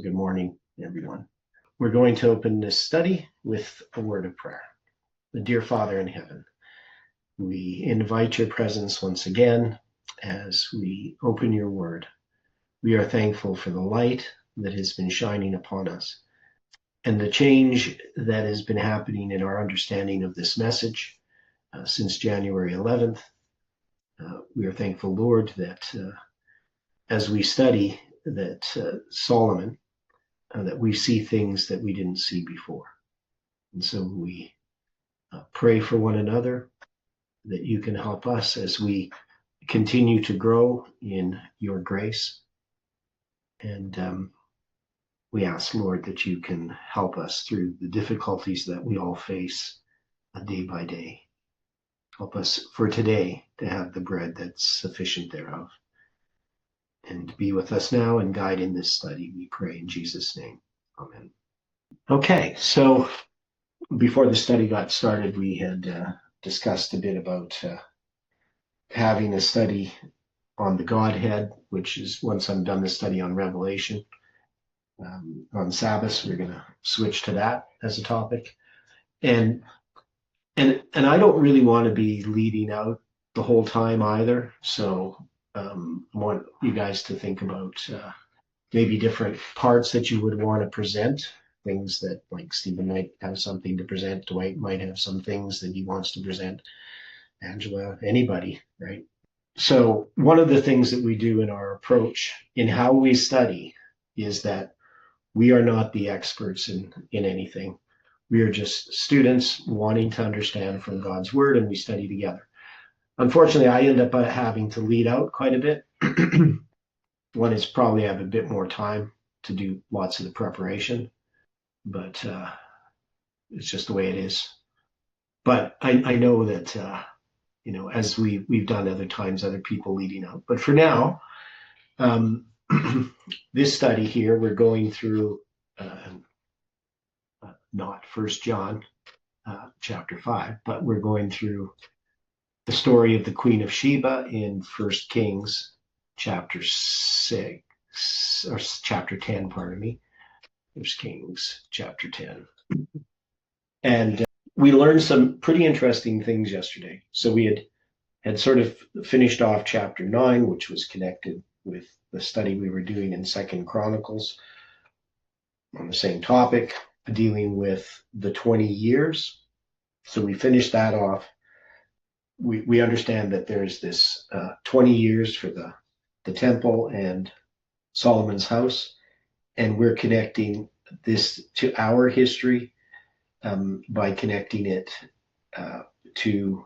Good morning, everyone. We're going to open this study with a word of prayer. The dear Father in heaven, we invite your presence once again as we open your word. We are thankful for the light that has been shining upon us and the change that has been happening in our understanding of this message since January 11th. We are thankful, Lord, that as we study that Solomon, that we see things that we didn't see before. And so we pray for one another that you can help us as we continue to grow in your grace. And we ask, Lord, that you can help us through the difficulties that we all face day by day. Help us for today to have the bread that's sufficient thereof. And be with us now and guide in this study, we pray in Jesus' name. Amen. Okay, so before the study got started, we had discussed a bit about having a study on the Godhead, which is once I'm done the study on Revelation. On Sabbath, we're going to switch to that as a topic. And I don't really want to be leading out the whole time either, so I want you guys to think about maybe different parts that you would want to present, things that like Stephen might have something to present, Dwight might have some things that he wants to present, Angela, anybody, right? So one of the things that we do in our approach in how we study is that we are not the experts in anything. We are just students wanting to understand from God's word, and we study together. Unfortunately, I end up having to lead out quite a bit. One is probably have a bit more time to do lots of the preparation, but it's just the way it is. But I know that, as we've done other times, other people leading out. But for now, this study here, we're going through not 1 John chapter 5, but we're going through the story of the Queen of Sheba in 1 Kings chapter 6, or chapter 10, pardon me. 1 Kings chapter 10. And we learned some pretty interesting things yesterday. So we had sort of finished off chapter 9, which was connected with the study we were doing in 2 Chronicles on the same topic, dealing with the 20 years. So we finished that off. We understand that there's this 20 years for the temple and Solomon's house, and we're connecting this to our history by connecting it to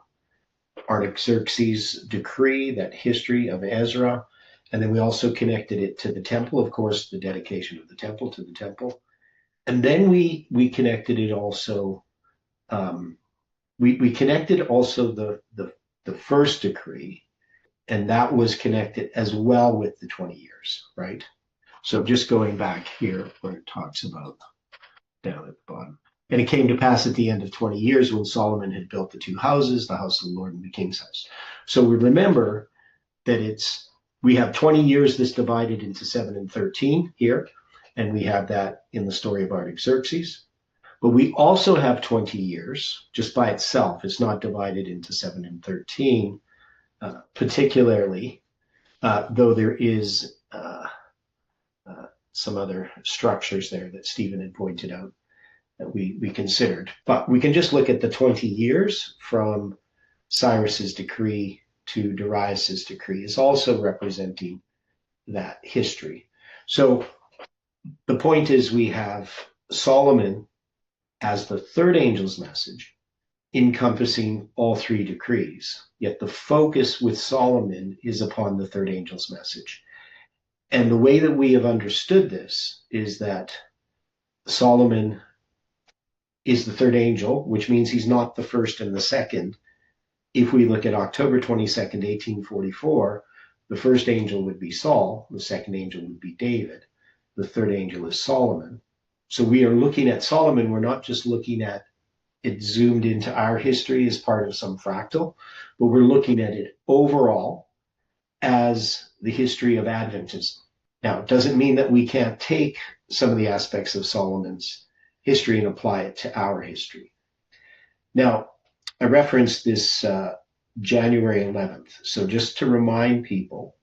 Artaxerxes' decree, that history of Ezra, and then we also connected it to the temple, of course, the dedication of the temple to the temple, and then we connected it also. We connected also the first decree, and that was connected as well with the 20 years, right? So just going back here where it talks about down at the bottom. And it came to pass at the end of 20 years when Solomon had built the two houses, the house of the Lord and the king's house. So we remember that we have 20 years that's divided into 7 and 13 here, and we have that in the story of Artaxerxes. But we also have 20 years just by itself. It's not divided into 7 and 13, particularly, though there is some other structures there that Stephen had pointed out that we considered. But we can just look at the 20 years from Cyrus's decree to Darius's decree is also representing that history. So the point is we have Solomon as the third angel's message, encompassing all 3 decrees. Yet the focus with Solomon is upon the third angel's message. And the way that we have understood this is that Solomon is the third angel, which means he's not the first and the second. If we look at October 22nd, 1844, the first angel would be Saul, the second angel would be David, the third angel is Solomon. So we are looking at Solomon, we're not just looking at it zoomed into our history as part of some fractal, but we're looking at it overall as the history of Adventism. Now, it doesn't mean that we can't take some of the aspects of Solomon's history and apply it to our history. Now, I referenced this January 11th. So just to remind people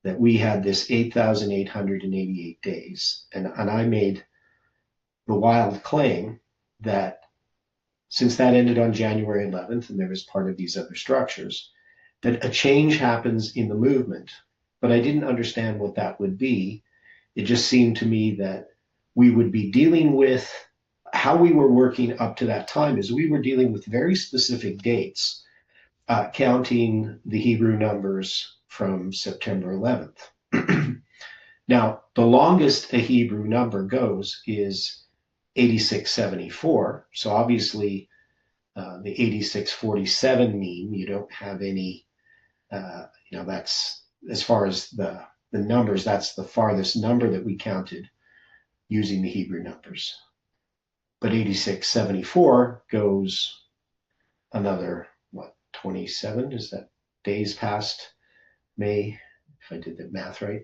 that we had this 8,888 days, and I made the wild claim that since that ended on January 11th, and there was part of these other structures, that a change happens in the movement. But I didn't understand what that would be. It just seemed to me that we would be dealing with how we were working up to that time is we were dealing with very specific dates, counting the Hebrew numbers from September 11th. Now, the longest a Hebrew number goes is 8674. So obviously, the 8647 mean, you don't have any, that's as far as the numbers, that's the farthest number that we counted using the Hebrew numbers. But 8674 goes another, 27? Is that days past May, if I did the math right?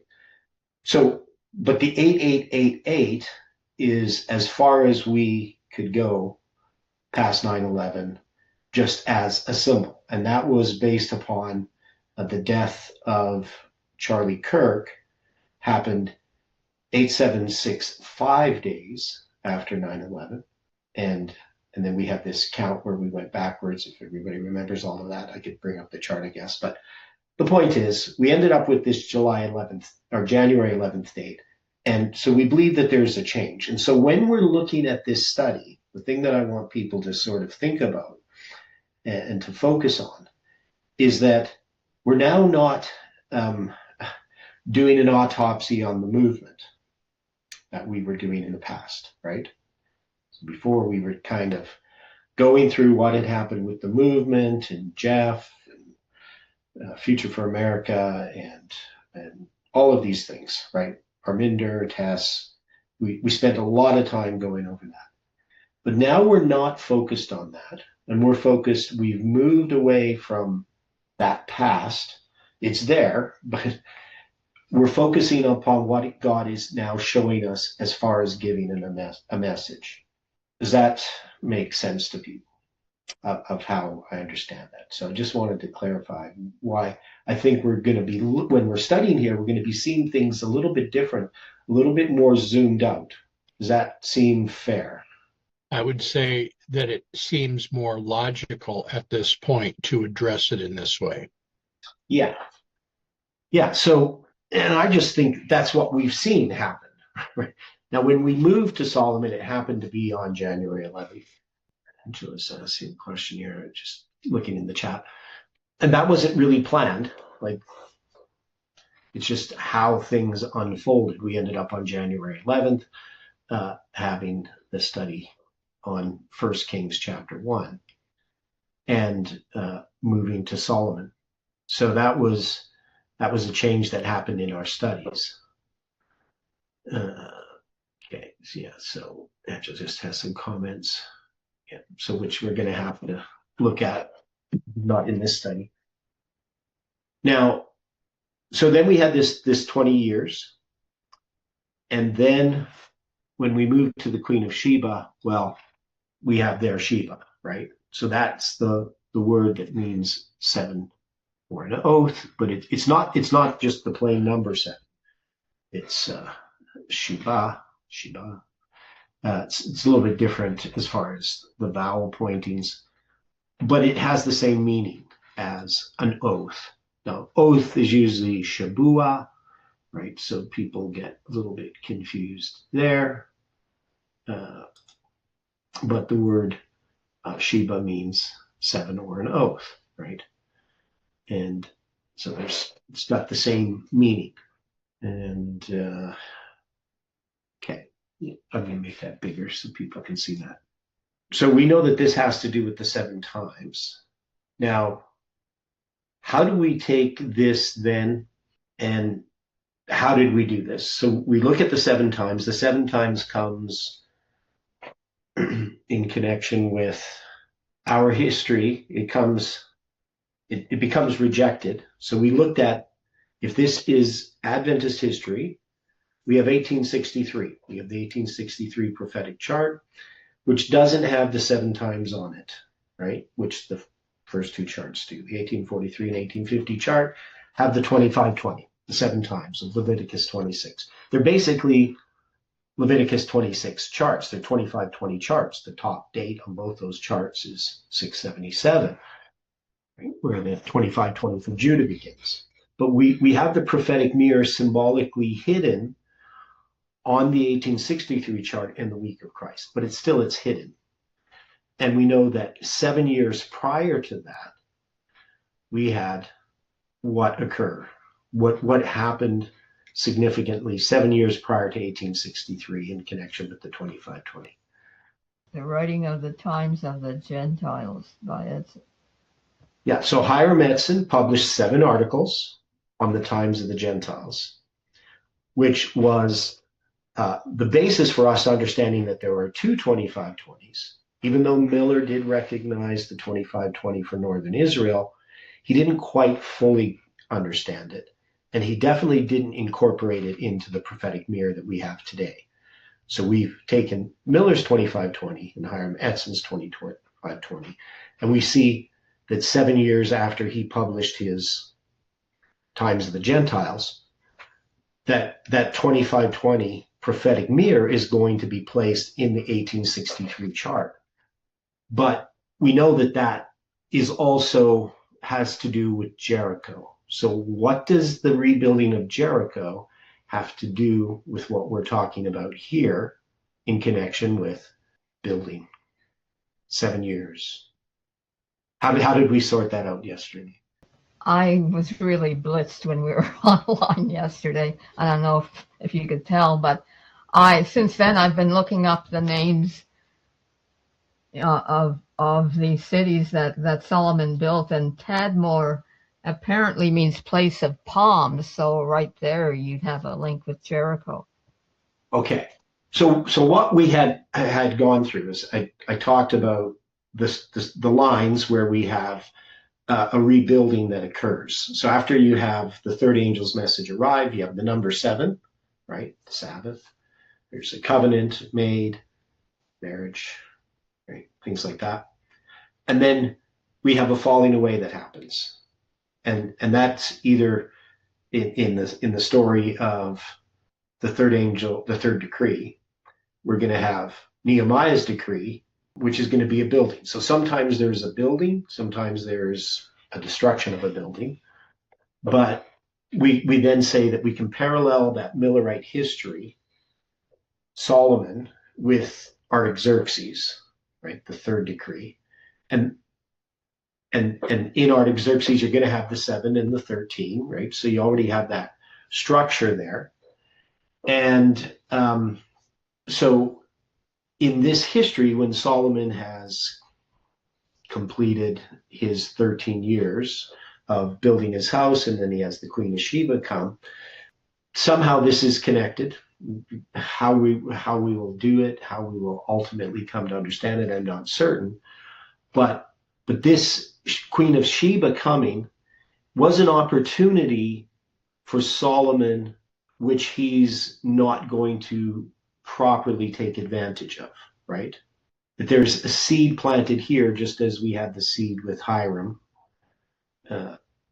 So, but the 8888 is as far as we could go past 9/11, just as a symbol. And that was based upon the death of Charlie Kirk happened 8765 days after 9/11. And then we have this count where we went backwards. If everybody remembers all of that, I could bring up the chart, I guess. But the point is, we ended up with this July 11th or January 11th date. And so we believe that there's a change. And so when we're looking at this study, the thing that I want people to sort of think about and to focus on is that we're now not doing an autopsy on the movement that we were doing in the past, right? So before we were kind of going through what had happened with the movement and Jeff and Future for America and all of these things, right? Arminder, Tess, we spent a lot of time going over that. But now we're not focused on that. And we've moved away from that past. It's there, but we're focusing upon what God is now showing us as far as giving a message. Does that make sense to people of how I understand that? So I just wanted to clarify why I think we're going to be, when we're studying here, we're going to be seeing things a little bit different, a little bit more zoomed out. Does that seem fair? I would say that it seems more logical at this point to address it in this way. Yeah. Yeah. So, and I just think that's what we've seen happen. Right? Now, when we moved to Solomon, it happened to be on January 11th. Angela's seeing a question here, just looking in the chat. And that wasn't really planned. Like, it's just how things unfolded. We ended up on January 11th, having the study on 1 Kings chapter 1 and moving to Solomon. So that was a change that happened in our studies. Okay, yeah, so Angela just has some comments. Yeah, so which we're going to have to look at, not in this study. Now, so then we had this 20 years. And then when we moved to the Queen of Sheba, well, we have their Sheba, right? So that's the word that means 7 or an oath, but it's not just the plain number 7. It's Sheba. It's a little bit different as far as the vowel pointings, but it has the same meaning as an oath. Now, oath is usually shabua, right? So people get a little bit confused there. But the word Sheba means 7 or an oath, right? And so it's got the same meaning. And okay, I'm going to make that bigger so people can see that. So we know that this has to do with the 7 times. Now, how do we take this then, and how did we do this? So we look at the 7 times. The 7 times comes in connection with our history. It becomes rejected. So we looked at if this is Adventist history, we have 1863. We have the 1863 prophetic chart, which doesn't have the 7 times on it, right? Which the first 2 charts do. The 1843 and 1850 chart have the 2520, the 7 times of Leviticus 26. They're basically Leviticus 26 charts. They're 2520 charts. The top date on both those charts is 677, right? Where the 2520 from Judah begins. But we have the prophetic mirror symbolically hidden on the 1863 chart in the week of Christ, but it's hidden. And we know that 7 years prior to that, we had what occurred, what happened significantly 7 years prior to 1863 in connection with the 2520. The writing of the times of the Gentiles by Edson. Yeah, so Hiram Edson published 7 articles on the times of the Gentiles, which was the basis for us understanding that there were 2 2520s. Even though Miller did recognize the 2520 for Northern Israel, he didn't quite fully understand it. And he definitely didn't incorporate it into the prophetic mirror that we have today. So we've taken Miller's 2520 and Hiram Edson's 2520, and we see that 7 years after he published his Times of the Gentiles, that 2520 prophetic mirror is going to be placed in the 1863 chart. But we know that is also has to do with Jericho. So what does the rebuilding of Jericho have to do with what we're talking about here in connection with building 7 years? How did we sort that out yesterday? I was really blitzed when we were online yesterday. I don't know if you could tell, but since then I've been looking up the names of the cities that Solomon built, and Tadmor apparently means place of palms. So right there you'd have a link with Jericho. Okay. So what we had gone through is I talked about the lines where we have a rebuilding that occurs. So after you have the third angel's message arrive, you have the number 7, right? The Sabbath. There's a covenant made, marriage, right? Things like that. And then we have a falling away that happens. And that's either in the story of the third angel, the third decree, we're going to have Nehemiah's decree, which is going to be a building. So sometimes there's a building, sometimes there's a destruction of a building. But we then say that we can parallel that Millerite history, Solomon, with Artaxerxes, right? The third decree. And in Artaxerxes, you're going to have the 7 and the 13, right? So you already have that structure there. And so in this history, when Solomon has completed his 13 years of building his house, and then he has the Queen of Sheba come, somehow this is connected. How we will do it, how we will ultimately come to understand it, I'm not certain. But this Queen of Sheba coming was an opportunity for Solomon, which he's not going to properly take advantage of, right? That there's a seed planted here, just as we had the seed with Hiram,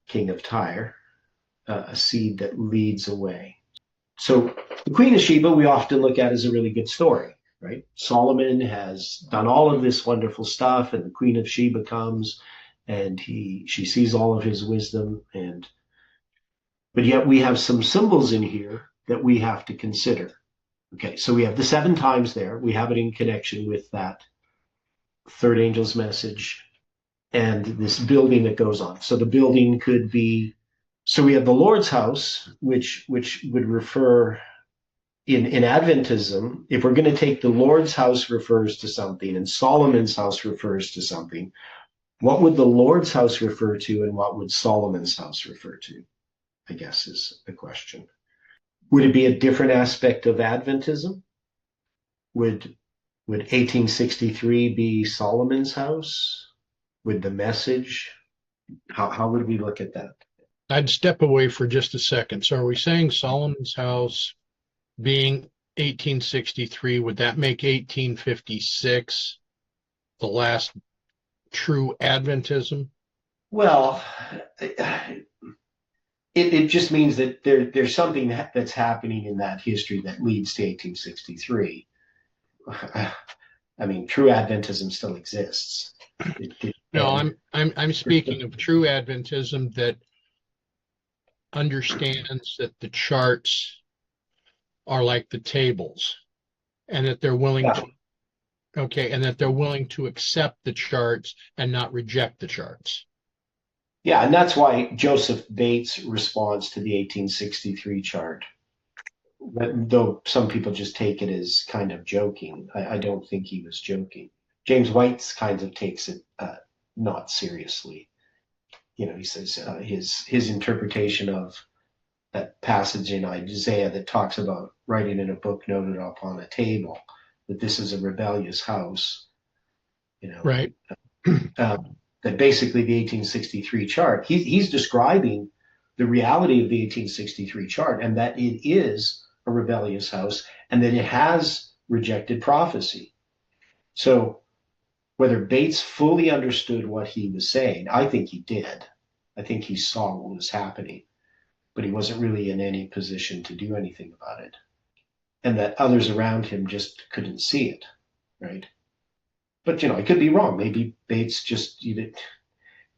king of Tyre, a seed that leads away. So the Queen of Sheba we often look at as a really good story, right? Solomon has done all of this wonderful stuff, and the Queen of Sheba comes, and she sees all of his wisdom, but yet we have some symbols in here that we have to consider. Okay, so we have the 7 times there. We have it in connection with that third angel's message and this building that goes on. So the building could be, so we have the Lord's house, which would refer in Adventism, if we're going to take the Lord's house refers to something and Solomon's house refers to something, what would the Lord's house refer to and what would Solomon's house refer to, I guess is the question. Would it be a different aspect of Adventism? Would 1863 be Solomon's house? Would the message, how would we look at that? I'd step away for just a second. So are we saying Solomon's house being 1863, would that make 1856 the last true Adventism? Well, it just means that there's something that's happening in that history that leads to 1863. I mean, true Adventism still exists. No, I'm speaking of true Adventism that understands that the charts are like the tables, and that they're willing to and that they're willing to accept the charts and not reject the charts. Yeah, and that's why Joseph Bates' response to the 1863 chart, though some people just take it as kind of joking, I don't think he was joking. James White's kind of takes it not seriously. You know, he says his interpretation of that passage in Isaiah that talks about writing in a book noted upon a table, that this is a rebellious house, you know. Right. That basically the 1863 chart, he's describing the reality of the 1863 chart, and that it is a rebellious house, and that it has rejected prophecy. So whether Bates fully understood what he was saying, I think he did. I think he saw what was happening, but he wasn't really in any position to do anything about it. And that others around him just couldn't see it, right? But, you know, I could be wrong. Maybe Bates just, you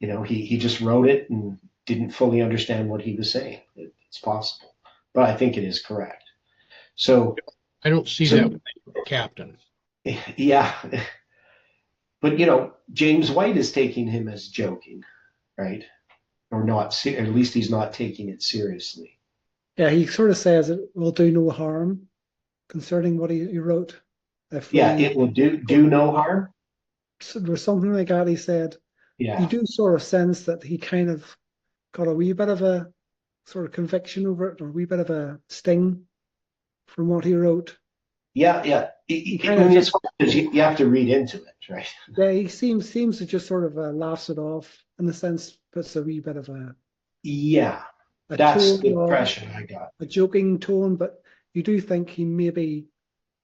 know, he just wrote it and didn't fully understand what he was saying. It's possible. But I think it is correct. So I don't see that with the captain. Yeah. But, you know, James White is taking him as joking, right? Or not, or at least he's not taking it seriously. Yeah, he sort of says it will do no harm concerning what he wrote. It will do no harm. So there was something like that he said. Yeah. You do sort of sense that he kind of got a wee bit of a sort of conviction over it, or a wee bit of a sting from what he wrote. Yeah. It's because you have to read into it, right? Yeah, he seems to just sort of laughs it off, in the sense, puts a wee bit of a that's the impression I got. A joking tone, but you do think he maybe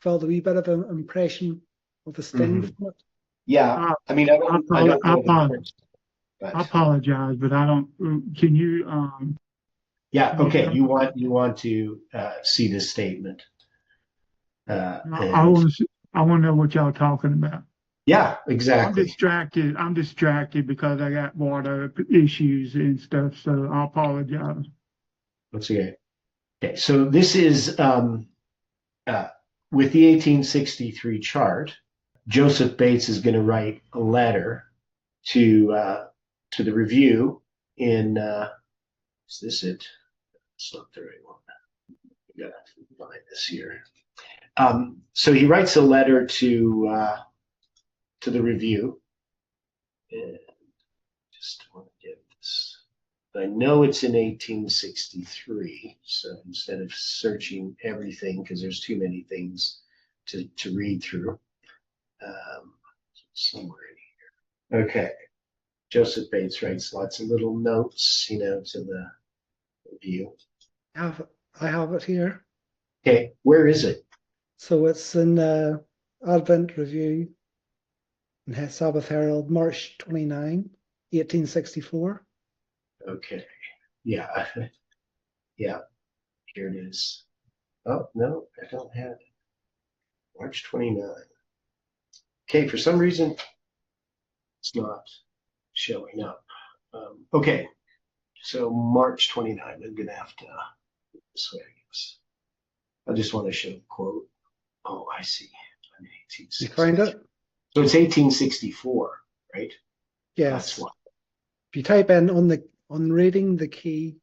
felt a wee bit of an impression of a sting from it. Yeah, I mean, I don't know I apologize, but I don't. Can you? Yeah. Okay. You want to see this statement? I want to know what y'all talking about. Yeah, exactly. I'm distracted because I got water issues and stuff. So I apologize. That's okay. Okay. So this is with the 1863 chart. Joseph Bates is going to write a letter to the review in. Is this it? It's not the right one. I gotta find this here. So he writes a letter to the review. And just want to get this. I know it's in 1863. So instead of searching everything, because there's too many things to read through. Somewhere in here. Okay. Joseph Bates writes lots of little notes, to the review. I have it here. Okay, where is it? So it's in Advent Review in Sabbath Herald, March 29, 1864. Okay. Yeah. Yeah. Here it is. Oh, no, I don't have it. March 29. Okay, for some reason, it's not showing up. Okay, so March 29, I'm going to have to this way, I guess. I just want to show the quote. Oh, I see. You find it? So it's 1864, right? Yes. That's what. If you type in on reading the key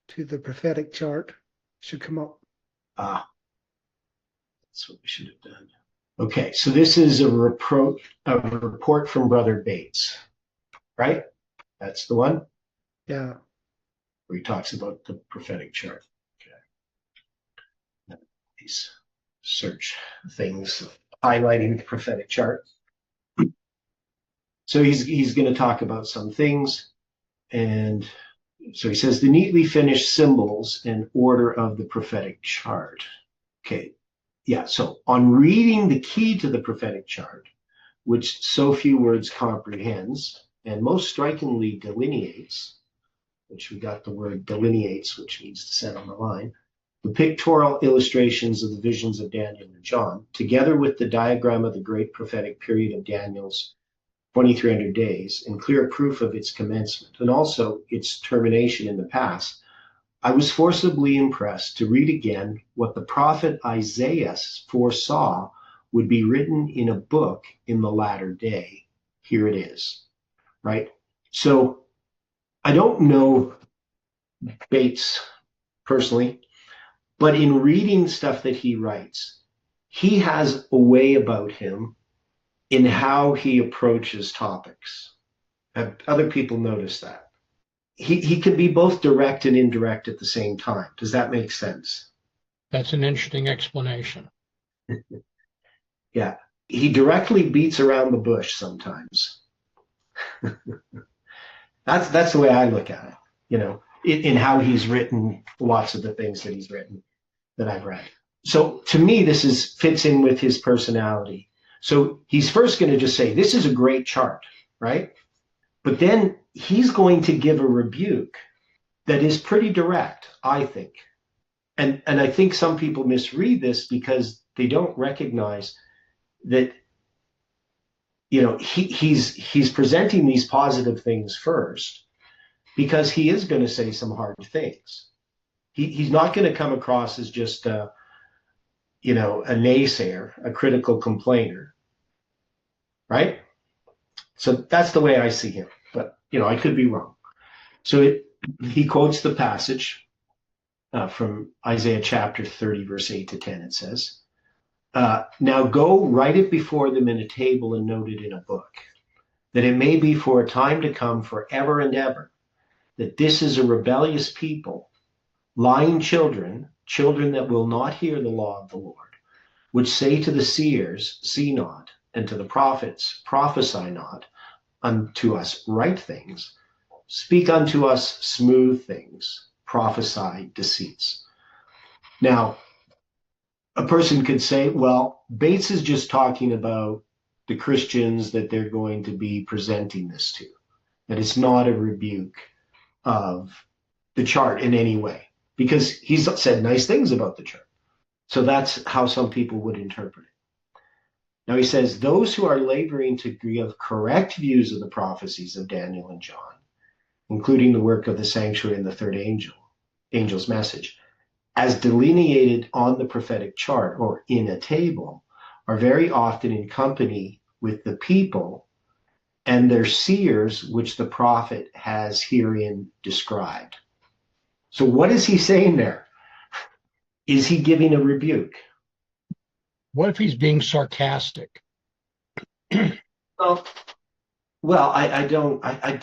to the prophetic chart, it should come up. That's what we should have done. Okay, so this is a report from Brother Bates, right? That's the one? Yeah. Where he talks about the prophetic chart. Okay. These search things highlighting the prophetic chart. So he's going to talk about some things. And so he says the neatly finished symbols and order of the prophetic chart. Okay. Yeah. So on reading the key to the prophetic chart, which so few words comprehends and most strikingly delineates, which we got the word delineates, which means to set on the line, the pictorial illustrations of the visions of Daniel and John, together with the diagram of the great prophetic period of Daniel's 2300 days and clear proof of its commencement and also its termination in the past, I was forcibly impressed to read again what the prophet Isaiah foresaw would be written in a book in the latter day. Here it is, right? So I don't know Bates personally, but in reading stuff that he writes, he has a way about him in how he approaches topics. Have other people noticed that? He can be both direct and indirect at the same time. Does that make sense? That's an interesting explanation. Yeah. He directly beats around the bush sometimes. That's the way I look at it, in how he's written lots of the things that he's written that I've read. So to me, this fits in with his personality. So he's first going to just say, this is a great chart, right? But then he's going to give a rebuke that is pretty direct, I think. And I think some people misread this because they don't recognize that, he's presenting these positive things first because he is going to say some hard things. He's not going to come across as just a naysayer, a critical complainer, right? So that's the way I see him. But, I could be wrong. So he quotes the passage from Isaiah chapter 30, verse 8 to 10. It says, now go write it before them in a table and note it in a book, that it may be for a time to come forever and ever, that this is a rebellious people, lying children that will not hear the law of the Lord, which say to the seers, see not, and to the prophets, prophesy not, unto us right things, speak unto us smooth things, prophesy deceits. Now, a person could say, well, Bates is just talking about the Christians that they're going to be presenting this to, that it's not a rebuke of the chart in any way, because he's said nice things about the chart. So that's how some people would interpret it. Now he says, those who are laboring to give correct views of the prophecies of Daniel and John, including the work of the sanctuary and the third angel's message, as delineated on the prophetic chart or in a table, are very often in company with the people and their seers, which the prophet has herein described. So what is he saying there? Is he giving a rebuke? What if he's being sarcastic? Well, I don't. I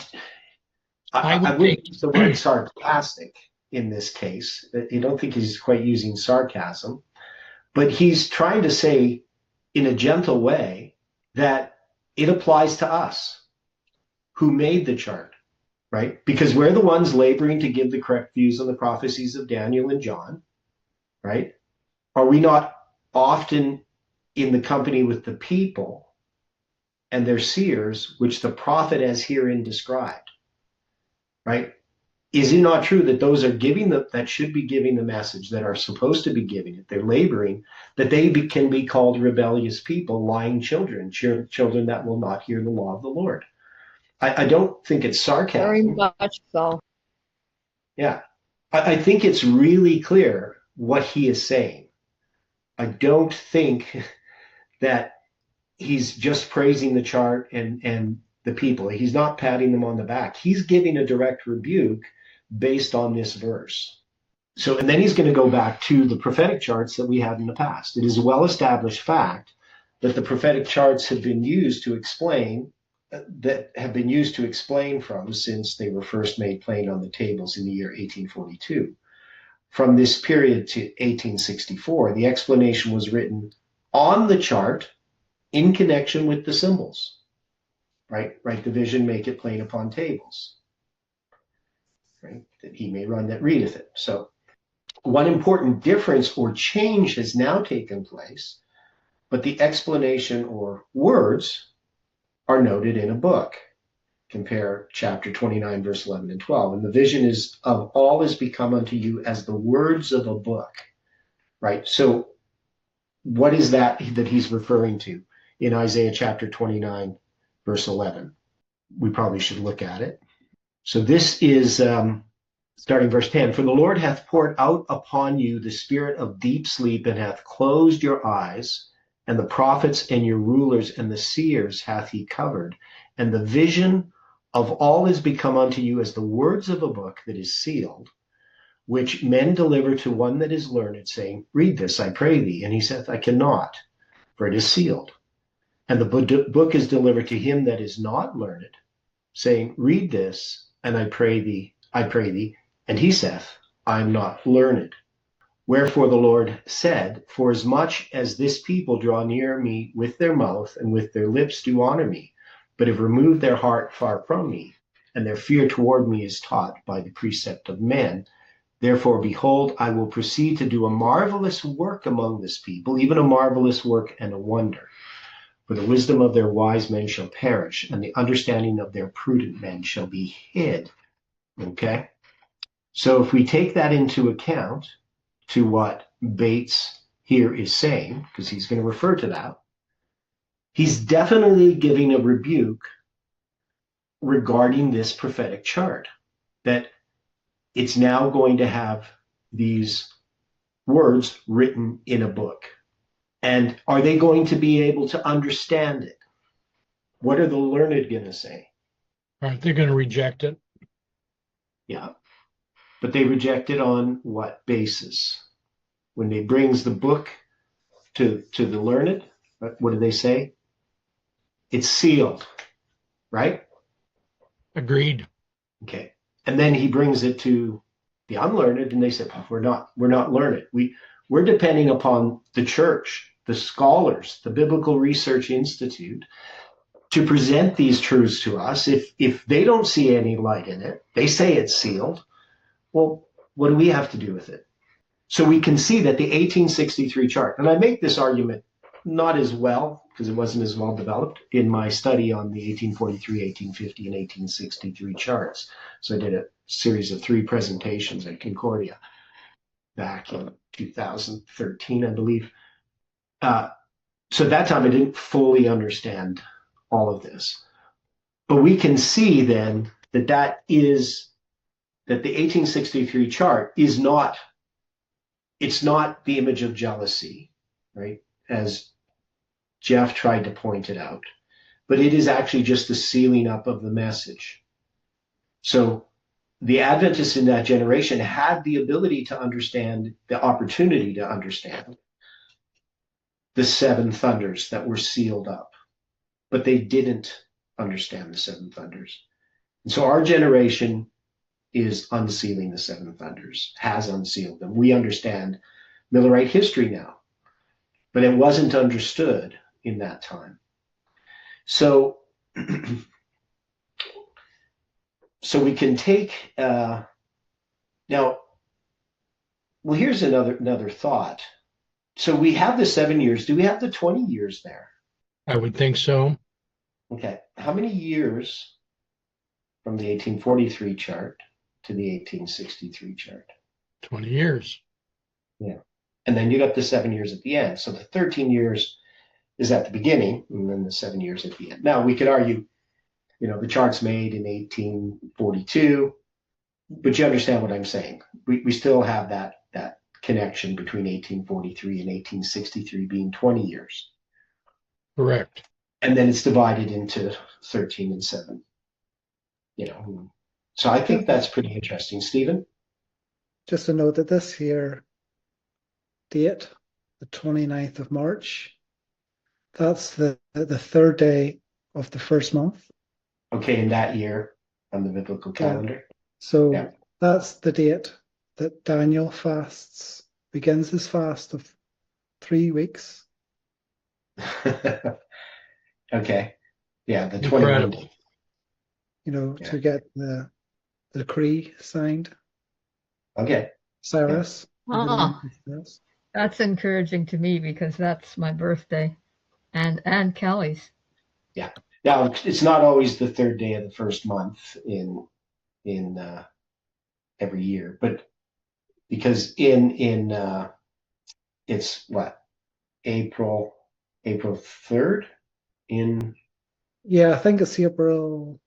wouldn't use the word sarcastic in this case. I don't think he's quite using sarcasm, but he's trying to say in a gentle way that it applies to us who made the chart, right? Because we're the ones laboring to give the correct views on the prophecies of Daniel and John, right? Are we not often in the company with the people and their seers, which the prophet has herein described, right? Is it not true that those are that should be giving the message, that are supposed to be giving it, they're laboring, that they can be called rebellious people, lying children that will not hear the law of the Lord? I don't think it's sarcasm. Very much so. Yeah. I think it's really clear what he is saying. I don't think that he's just praising the chart and the people. He's not patting them on the back. He's giving a direct rebuke based on this verse. So, and then he's going to go back to the prophetic charts that we had in the past. It is a well-established fact that the prophetic charts have been used to explain from since they were first made plain on the tables in the year 1842. From this period to 1864, the explanation was written on the chart in connection with the symbols, right? Write the vision, make it plain upon tables, right? That he may run that readeth it. So one important difference or change has now taken place, but the explanation or words are noted in a book. Compare chapter 29, verse 11 and 12. And the vision is of all is become unto you as the words of a book, right? So what is that he's referring to in Isaiah chapter 29, verse 11? We probably should look at it. So this is starting verse 10. For the Lord hath poured out upon you the spirit of deep sleep, and hath closed your eyes, and the prophets and your rulers and the seers hath he covered. And the vision of all is become unto you as the words of a book that is sealed, which men deliver to one that is learned, saying, Read this, I pray thee. And he saith, I cannot, for it is sealed. And the book is delivered to him that is not learned, saying, Read this, and I pray thee. And he saith, I am not learned. Wherefore the Lord said, Forasmuch as this people draw near me with their mouth, and with their lips do honor me, but have removed their heart far from me, and their fear toward me is taught by the precept of men. Therefore, behold, I will proceed to do a marvelous work among this people, even a marvelous work and a wonder. For the wisdom of their wise men shall perish, and the understanding of their prudent men shall be hid. Okay? So if we take that into account to what Bates here is saying, because he's going to refer to that, he's definitely giving a rebuke regarding this prophetic chart, that it's now going to have these words written in a book. And are they going to be able to understand it? What are the learned going to say? Aren't they going to reject it? Yeah. But they reject it on what basis? When they brings the book to the learned, what do they say? It's sealed, right? Agreed. Okay. And then he brings it to the unlearned, and they say, oh, we're not learned. We're depending upon the church, the scholars, the Biblical Research Institute, to present these truths to us. If they don't see any light in it, they say it's sealed. Well, what do we have to do with it? So we can see that the 1863 chart, and I make this argument not as well, because it wasn't as well developed, in my study on the 1843, 1850, and 1863 charts. So I did a series of 3 presentations at Concordia back in 2013, I believe. So at that time, I didn't fully understand all of this. But we can see then that the 1863 chart is not, it's not the image of jealousy, right? As Jeff tried to point it out, but it is actually just the sealing up of the message. So the Adventists in that generation had the ability to understand, the opportunity to understand the 7 thunders that were sealed up, but they didn't understand the 7 thunders. And so our generation is unsealing the 7 thunders, has unsealed them. We understand Millerite history now, but it wasn't understood in that time. So, so we can take now. Well, here's another thought. So we have the 7 years. Do we have the 20 years there? I would think so. Okay. How many years from the 1843 chart to the 1863 chart? 20 years. Yeah. And then you got the 7 years at the end. So the 13 years is at the beginning, and then the 7 years at the end. Now, we could argue, the chart's made in 1842, but you understand what I'm saying. We still have that connection between 1843 and 1863 being 20 years. Correct. And then it's divided into 13 and 7. So I think that's pretty interesting. Stephen? Just to note that this here date, the 29th of March, that's the 3rd day of the 1st month. Okay, in that year on the biblical calendar. So that's the date that Daniel begins his fast of 3 weeks. Okay. Yeah, the 21. To get the decree signed. Okay. Cyrus. Ah, that's encouraging to me because that's my birthday and Kelly's. Yeah. Now it's not always the third day of the first month in every year, but because in it's what, April 3rd in, Yeah, I think it's April,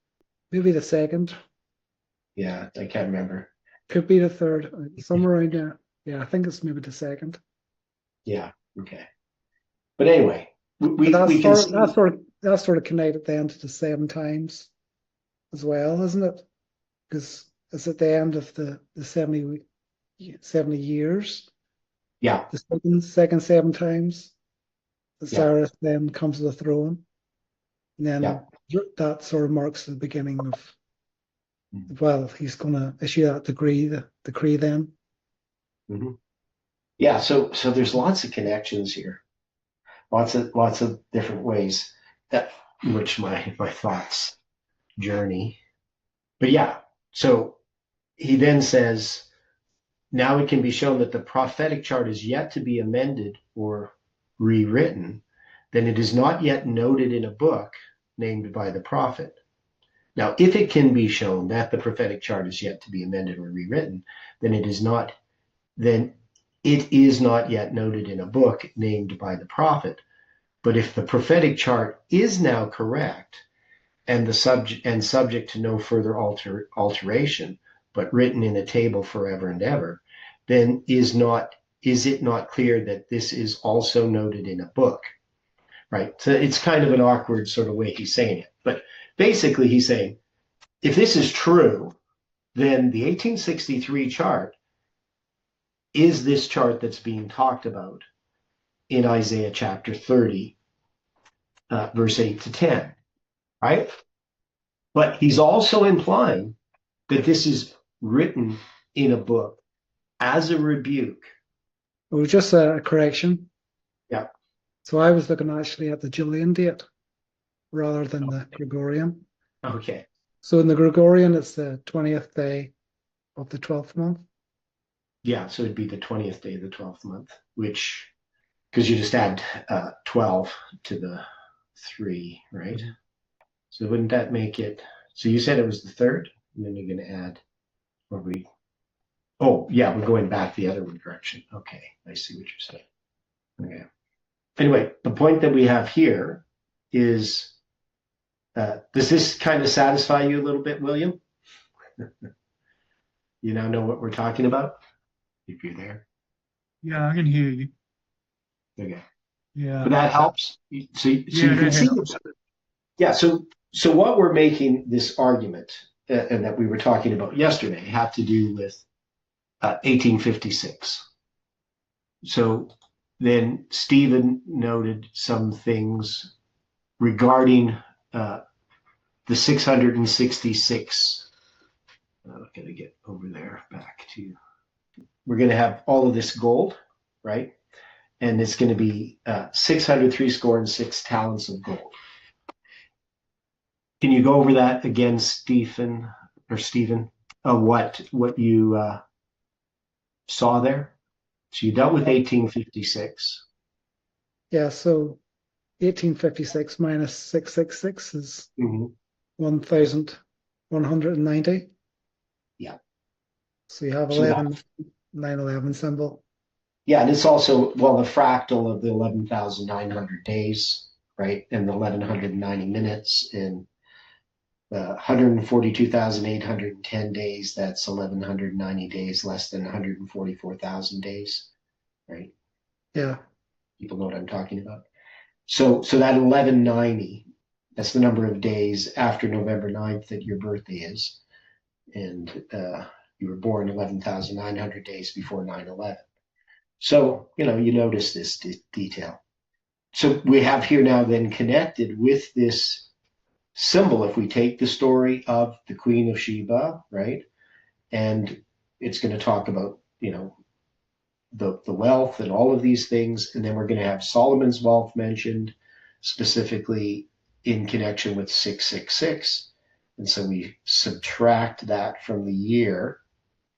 maybe the 2nd. yeah, I can't remember. Could be the 3rd, somewhere around there. Yeah, I think it's maybe the 2nd. Yeah, okay. But anyway, But we can see, that's sort of connected then to the 7 times as well, isn't it? Because it's at the end of the 70 years, yeah, the second 7 times. The yeah, Cyrus then comes to the throne, and yeah. then that sort of marks the beginning of, well, he's going to issue that decree then. Mm-hmm. Yeah, so there's lots of connections here, lots of different ways that in which my thoughts journey. But yeah, so he then says, now it can be shown that the prophetic chart is yet to be amended or rewritten, then it is not yet noted in a book named by the prophet. Now, if it can be shown that the prophetic chart is yet to be amended or rewritten, then it is not yet noted in a book named by the prophet. But if the prophetic chart is now correct and subject to no further alteration, but written in a table forever and ever, then is it not clear that this is also noted in a book, right? So it's kind of an awkward sort of way he's saying it. But basically he's saying, if this is true, then the 1863 chart is this chart that's being talked about in Isaiah chapter 30, verse 8 to 10, right? But he's also implying that this is written in a book as a rebuke. It was just a correction. Yeah. So I was looking actually at the Julian date rather than the Gregorian. Okay. So in the Gregorian, it's the 20th day of the 12th month. Yeah, so it'd be the 20th day of the 12th month, which, because you just add 12 to the 3, right? So wouldn't that make it, so you said it was the 3rd, and then you're going to add, oh, yeah, we're going back the other direction. Okay, I see what you're saying. Okay. Anyway, the point that we have here is, does this kind of satisfy you a little bit, William? You now know what we're talking about? If you're there. Yeah, I can hear you. Okay. Yeah. But that helps. So you can see. Helps. Yeah. So what we're making this argument, and that we were talking about yesterday, had to do with 1856. So then Stephen noted some things regarding the 666. I'm going to get over there back to. We're going to have all of this gold, right? And it's going to be 603 score and 6 talents of gold. Can you go over that again, Stephen? What you saw there? So you dealt with 1856. Yeah, so 1856 minus 666 is 1,190. Yeah. So you have 911 symbol. Yeah, and it's also, well, the fractal of the 11,900 days, right? And the 1,190 minutes and 142,810 days. That's 1,190 days less than 144,000 days, right? Yeah. People know what I'm talking about. So that 1190, that's the number of days after November 9th that your birthday is. And you were born 11,900 days before 9/11. So, you notice this detail. So we have here now then connected with this symbol, if we take the story of the Queen of Sheba, right? And it's going to talk about, the wealth and all of these things. And then we're going to have Solomon's wealth mentioned specifically in connection with 666. And so we subtract that from the year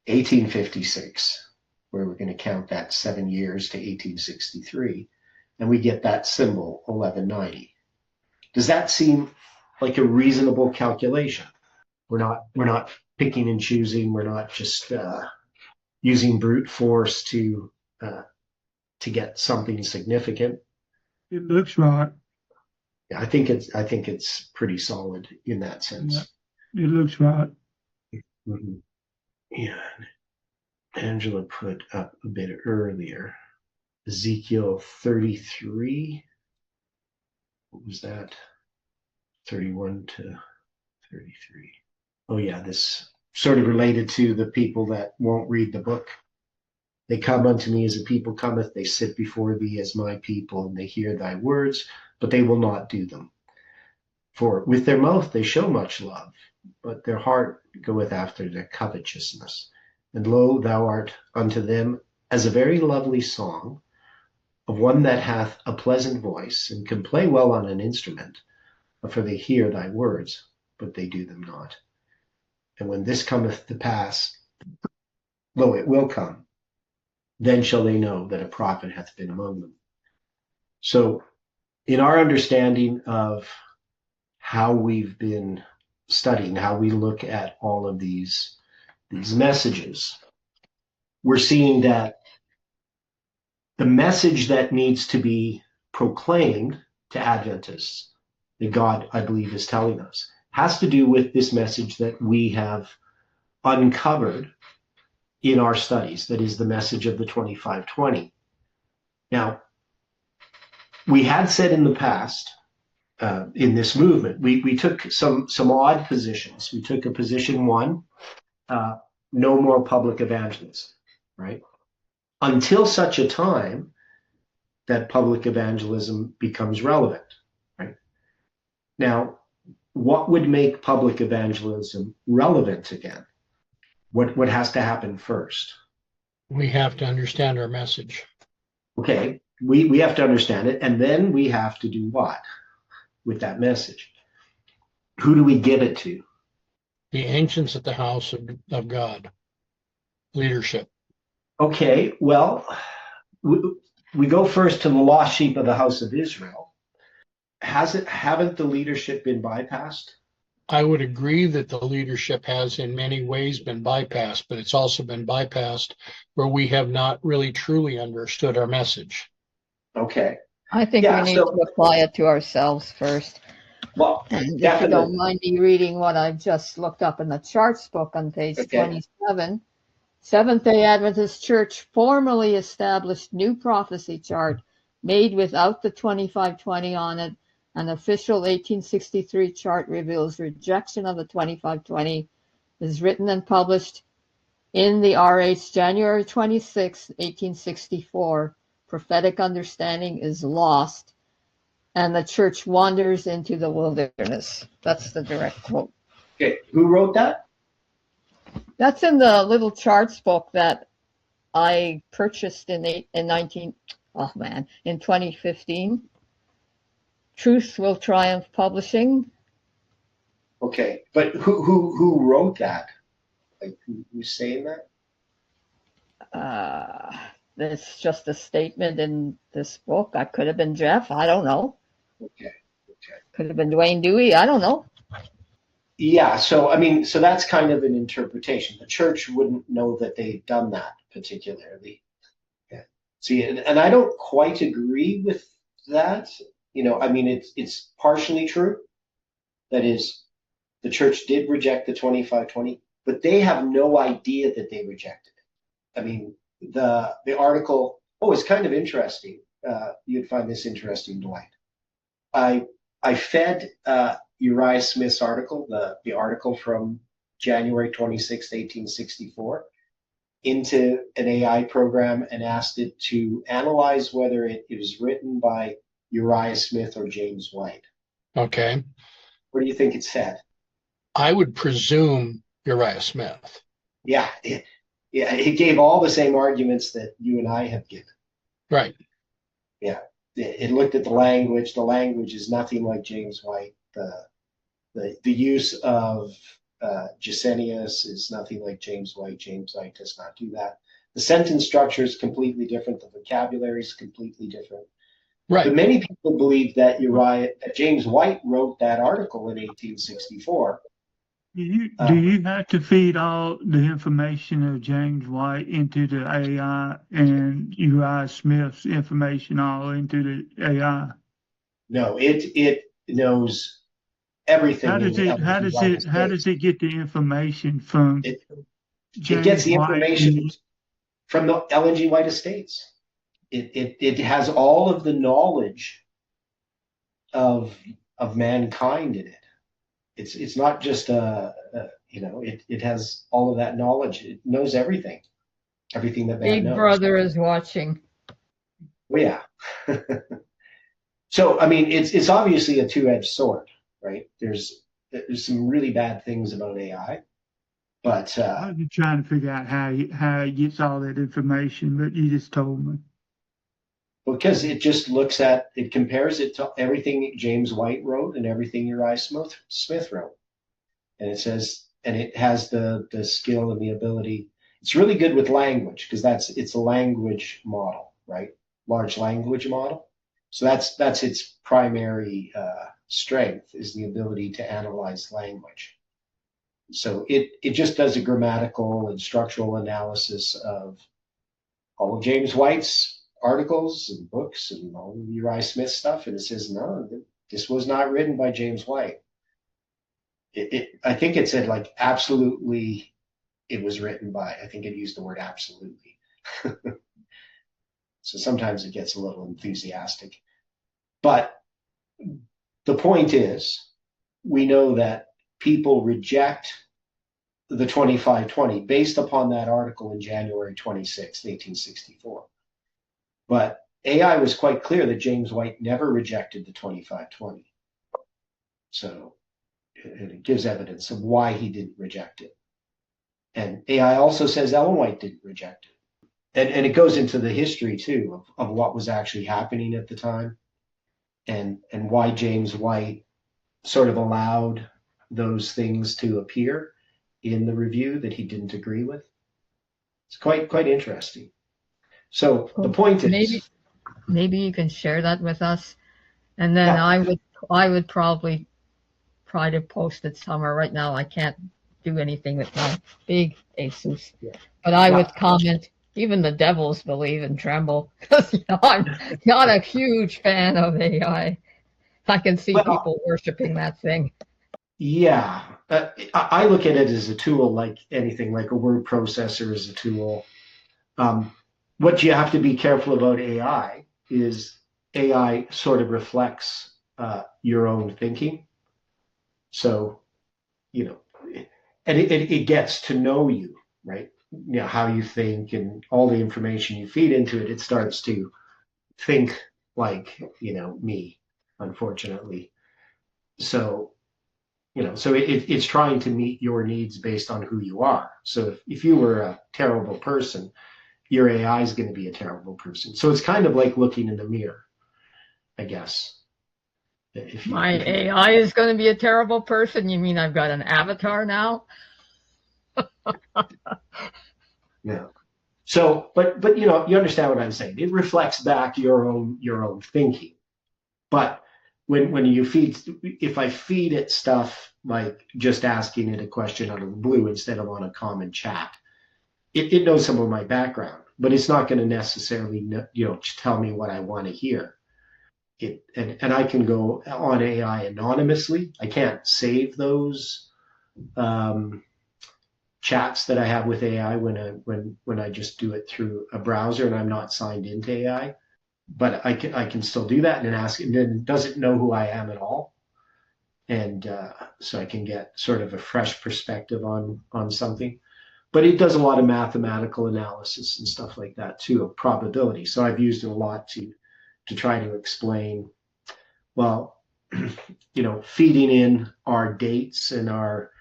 1856. where we're going to count that 7 years to 1863, and we get that symbol 1190. Does that seem like a reasonable calculation? We're not picking and choosing. We're not just using brute force to get something significant. It looks right. I think it's pretty solid in that sense. Yeah, it looks right. Mm-hmm. Yeah. Angela put up a bit earlier Ezekiel 33. What was that? 31 to 33. Oh yeah, this sort of related to the people that won't read the book. They come unto me as a people cometh, they sit before thee as my people, and they hear thy words, but they will not do them. For with their mouth they show much love, but their heart goeth after their covetousness. And lo, thou art unto them as a very lovely song of one that hath a pleasant voice, and can play well on an instrument, for they hear thy words, but they do them not. And when this cometh to pass, lo, it will come, then shall they know that a prophet hath been among them. So in our understanding of how we've been studying, how we look at all of these messages, we're seeing that the message that needs to be proclaimed to Adventists, that God, I believe, is telling us, has to do with this message that we have uncovered in our studies, that is the message of the 2520. Now, we had said in the past, in this movement, we took some odd positions. We took a position one, no more public evangelism, right? Until such a time that public evangelism becomes relevant, right? Now, what would make public evangelism relevant again? What has to happen first? We have to understand our message. Okay, we have to understand it, and then we have to do what with that message? Who do we give it to? The ancients at the house of God. Leadership. Okay, well, we go first to the lost sheep of the house of Israel. Haven't the leadership been bypassed? I would agree that the leadership has in many ways been bypassed, but it's also been bypassed where we have not really truly understood our message. Okay. I think Yeah, we need so- to apply it to ourselves first. Well, And if you definitely. don't mind me reading what I've just looked up in the charts book on page Okay. 27, Seventh-day Adventist Church formally established new prophecy chart made without the 2520 on it. An official 1863 chart reveals rejection of the 2520 is written and published in the RH January 26, 1864. Prophetic understanding is lost, and the church wanders into the wilderness. That's the direct quote. Okay, who wrote that? That's in the little charts book that I purchased in 2015. Truth Will Triumph Publishing. Okay, but who wrote that? Like who's saying that? It's just a statement in this book. I could have been Jeff. I don't know. Okay. Could have been Dwayne Dewey. I don't know. Yeah, so that's kind of an interpretation. The church wouldn't know that they've done that particularly. Yeah. See, and I don't quite agree with that. It's partially true. That is, the church did reject the 2520, but they have no idea that they rejected it. I mean, the article. Oh, it's kind of interesting. You'd find this interesting, Dwight. I fed Uriah Smith's article, the article from January 26, 1864, into an AI program and asked it to analyze whether it was written by Uriah Smith or James White. Okay. What do you think it said? I would presume Uriah Smith. Yeah, it gave all the same arguments that you and I have given. Right. Yeah, it looked at the language. The language is nothing like James White. The use of Gesenius is nothing like James White. James White does not do that. The sentence structure is completely different. The vocabulary is completely different. Right. But many people believe that that James White wrote that article in 1864. Do you have to feed all the information of James White into the AI and Uriah Smith's information all into the AI? No, it knows everything. How does it get the information from It James gets the White? information from the Ellen G. White estates. It has all of the knowledge of mankind in it. It's not just it has all of that knowledge. It knows everything that man Big knows. Brother is watching. Well, yeah. So I mean, it's obviously a two-edged sword, right? There's some really bad things about AI, but I was trying to figure out how he gets all that information, but you just told me. because it just it compares it to everything James White wrote and everything Uriah Smith wrote. And it says, and it has the skill and the ability. It's really good with language because it's a language model, right? Large language model. So that's its primary strength, is the ability to analyze language. So it just does a grammatical and structural analysis of all of James White's articles and books and all of Uriah Smith stuff, and it says, no, this was not written by James White. I think it said like absolutely it was written by, I think it used the word absolutely. So sometimes it gets a little enthusiastic. But the point is, we know that people reject the 2520 based upon that article in January 26, 1864. But AI was quite clear that James White never rejected the 2520. So it gives evidence of why he didn't reject it. And AI also says Ellen White didn't reject it. And it goes into the history, too, of what was actually happening at the time and why James White sort of allowed those things to appear in the review that he didn't agree with. It's quite interesting. So the point is, maybe you can share that with us, and then yeah. I would probably try to post it somewhere. Right now, I can't do anything with my big Asus, but I would comment. Even the devils believe and tremble, because I'm not a huge fan of AI. I can see people worshiping that thing. Yeah, I look at it as a tool, like anything, like a word processor is a tool. What you have to be careful about AI is AI sort of reflects your own thinking. So, and it gets to know you, right? How you think and all the information you feed into it, it starts to think like, me, unfortunately. So, it's trying to meet your needs based on who you are. So if you were a terrible person, your AI is going to be a terrible person. So it's kind of like looking in the mirror, I guess. My AI is going to be a terrible person? You mean I've got an avatar now? Yeah. So, but you understand what I'm saying. It reflects back your own thinking. But when you if I feed it stuff like just asking it a question out of the blue instead of on a common chat, it knows some of my background, but it's not going to necessarily tell me what I want to hear. And I can go on AI anonymously. I can't save those chats that I have with AI when I just do it through a browser and I'm not signed into AI. But I can still do that and ask, and then it doesn't know who I am at all. And so I can get sort of a fresh perspective on something. But it does a lot of mathematical analysis and stuff like that too, of probability. So I've used it a lot to try to explain, well, feeding in our dates and our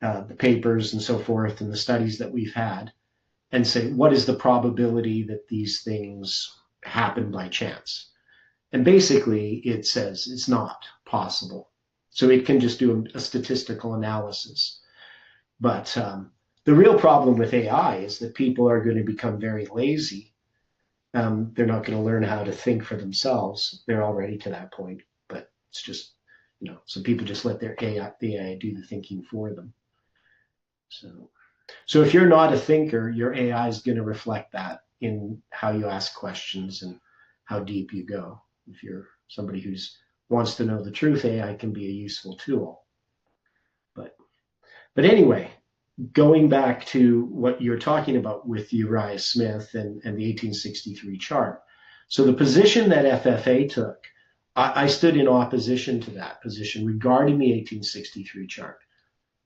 the papers and so forth and the studies that we've had, and say, what is the probability that these things happen by chance? And basically it says it's not possible. So it can just do a statistical analysis. But The real problem with AI is that people are going to become very lazy. They're not going to learn how to think for themselves. They're already to that point, but it's just, some people just let the AI do the thinking for them. So if you're not a thinker, your AI is going to reflect that in how you ask questions and how deep you go. If you're somebody who wants to know the truth, AI can be a useful tool. But anyway, going back to what you're talking about with Uriah Smith and the 1863 chart. So the position that FFA took, I stood in opposition to that position regarding the 1863 chart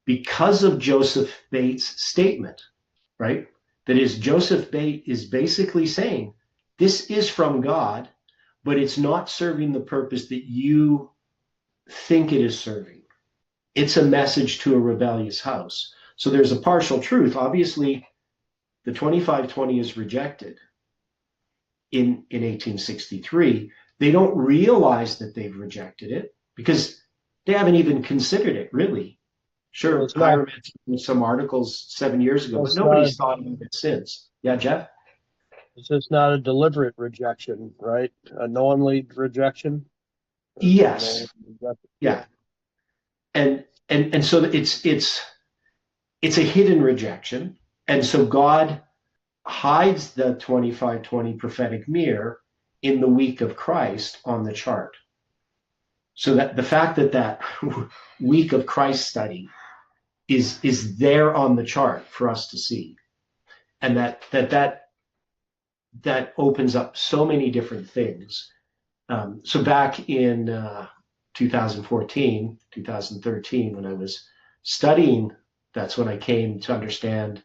because of Joseph Bates' statement, right? That is, Joseph Bates is basically saying, this is from God, but it's not serving the purpose that you think it is serving. It's a message to a rebellious house. So there's a partial truth. Obviously, the 2520 is rejected in 1863. They don't realize that they've rejected it because they haven't even considered it, really. Sure, I remember some articles 7 years ago, but nobody's thought about it since. Yeah, Jeff? It's just not a deliberate rejection, right? A knowingly rejection? Yes. Yeah. And so it's a hidden rejection. And so God hides the 2520 prophetic mirror in the week of Christ on the chart. So that the fact that week of Christ study is there on the chart for us to see. And that opens up so many different things. So back in 2014, 2013, when I was studying, that's when I came to understand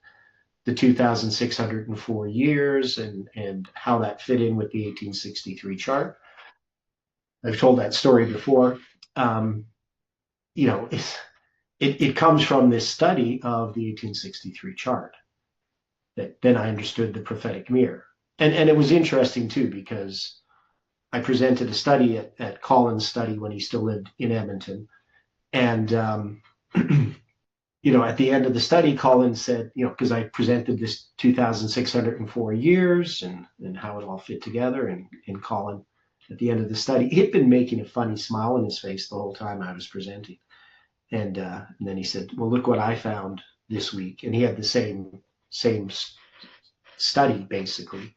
the 2,604 years and how that fit in with the 1863 chart. I've told that story before. It comes from this study of the 1863 chart that then I understood the prophetic mirror. And it was interesting too, because I presented a study at Colin's study when he still lived in Edmonton. And, at the end of the study, Colin said, because I presented this 2,604 years and how it all fit together. And Colin, at the end of the study, he had been making a funny smile on his face the whole time I was presenting. And then he said, well, look what I found this week. And he had the same study, basically,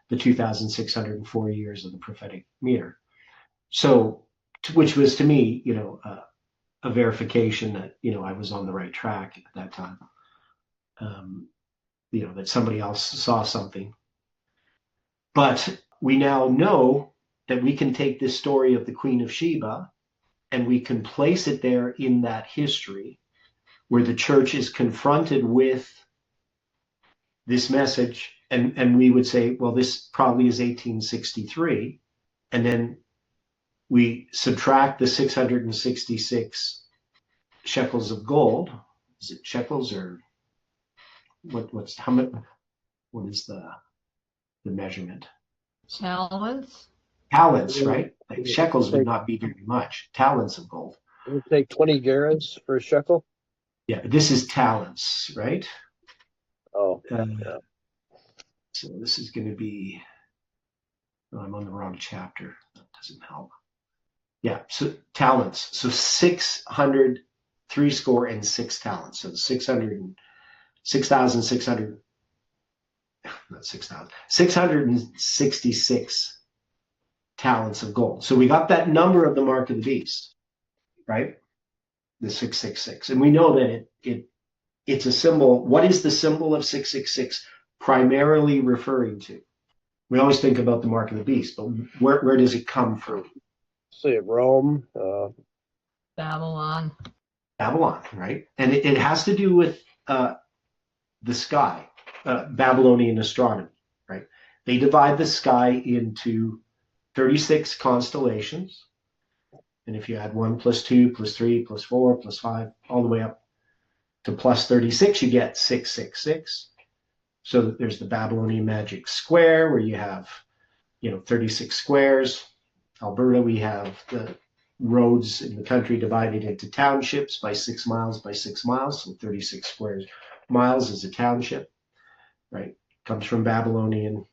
the 2,604 years of the prophetic mirror. So, which was to me, a verification that, I was on the right track at that time. That somebody else saw something. But we now know that we can take this story of the Queen of Sheba and we can place it there in that history where the church is confronted with this message. And we would say, well, this probably is 1863. And then we subtract the 666 shekels of gold. Is it shekels or what is the measurement? Talents. Talents, right? Like shekels would not be very much. Talents of gold. It would take 20 gerahs for a shekel? Yeah, but this is talents, right? Oh, yeah. So this is going to be, I'm on the wrong chapter. That doesn't help. Yeah, so talents. So 600, 6 talents. So 666 talents of gold. So we got that number of the mark of the beast, right? The 666. And we know that it's a symbol. What is the symbol of 666 primarily referring to? We always think about the mark of the beast, but where does it come from? Say Rome. Babylon. Babylon, right? And it has to do with the sky, Babylonian astronomy, right? They divide the sky into 36 constellations. And if you add 1 plus 2 plus 3 plus 4 plus 5, all the way up to plus 36, you get 666. So there's the Babylonian magic square where you have, 36 squares. Alberta, we have the roads in the country divided into townships by 6 miles by 6 miles, so 36 squares miles is a township, right? Comes from Babylonian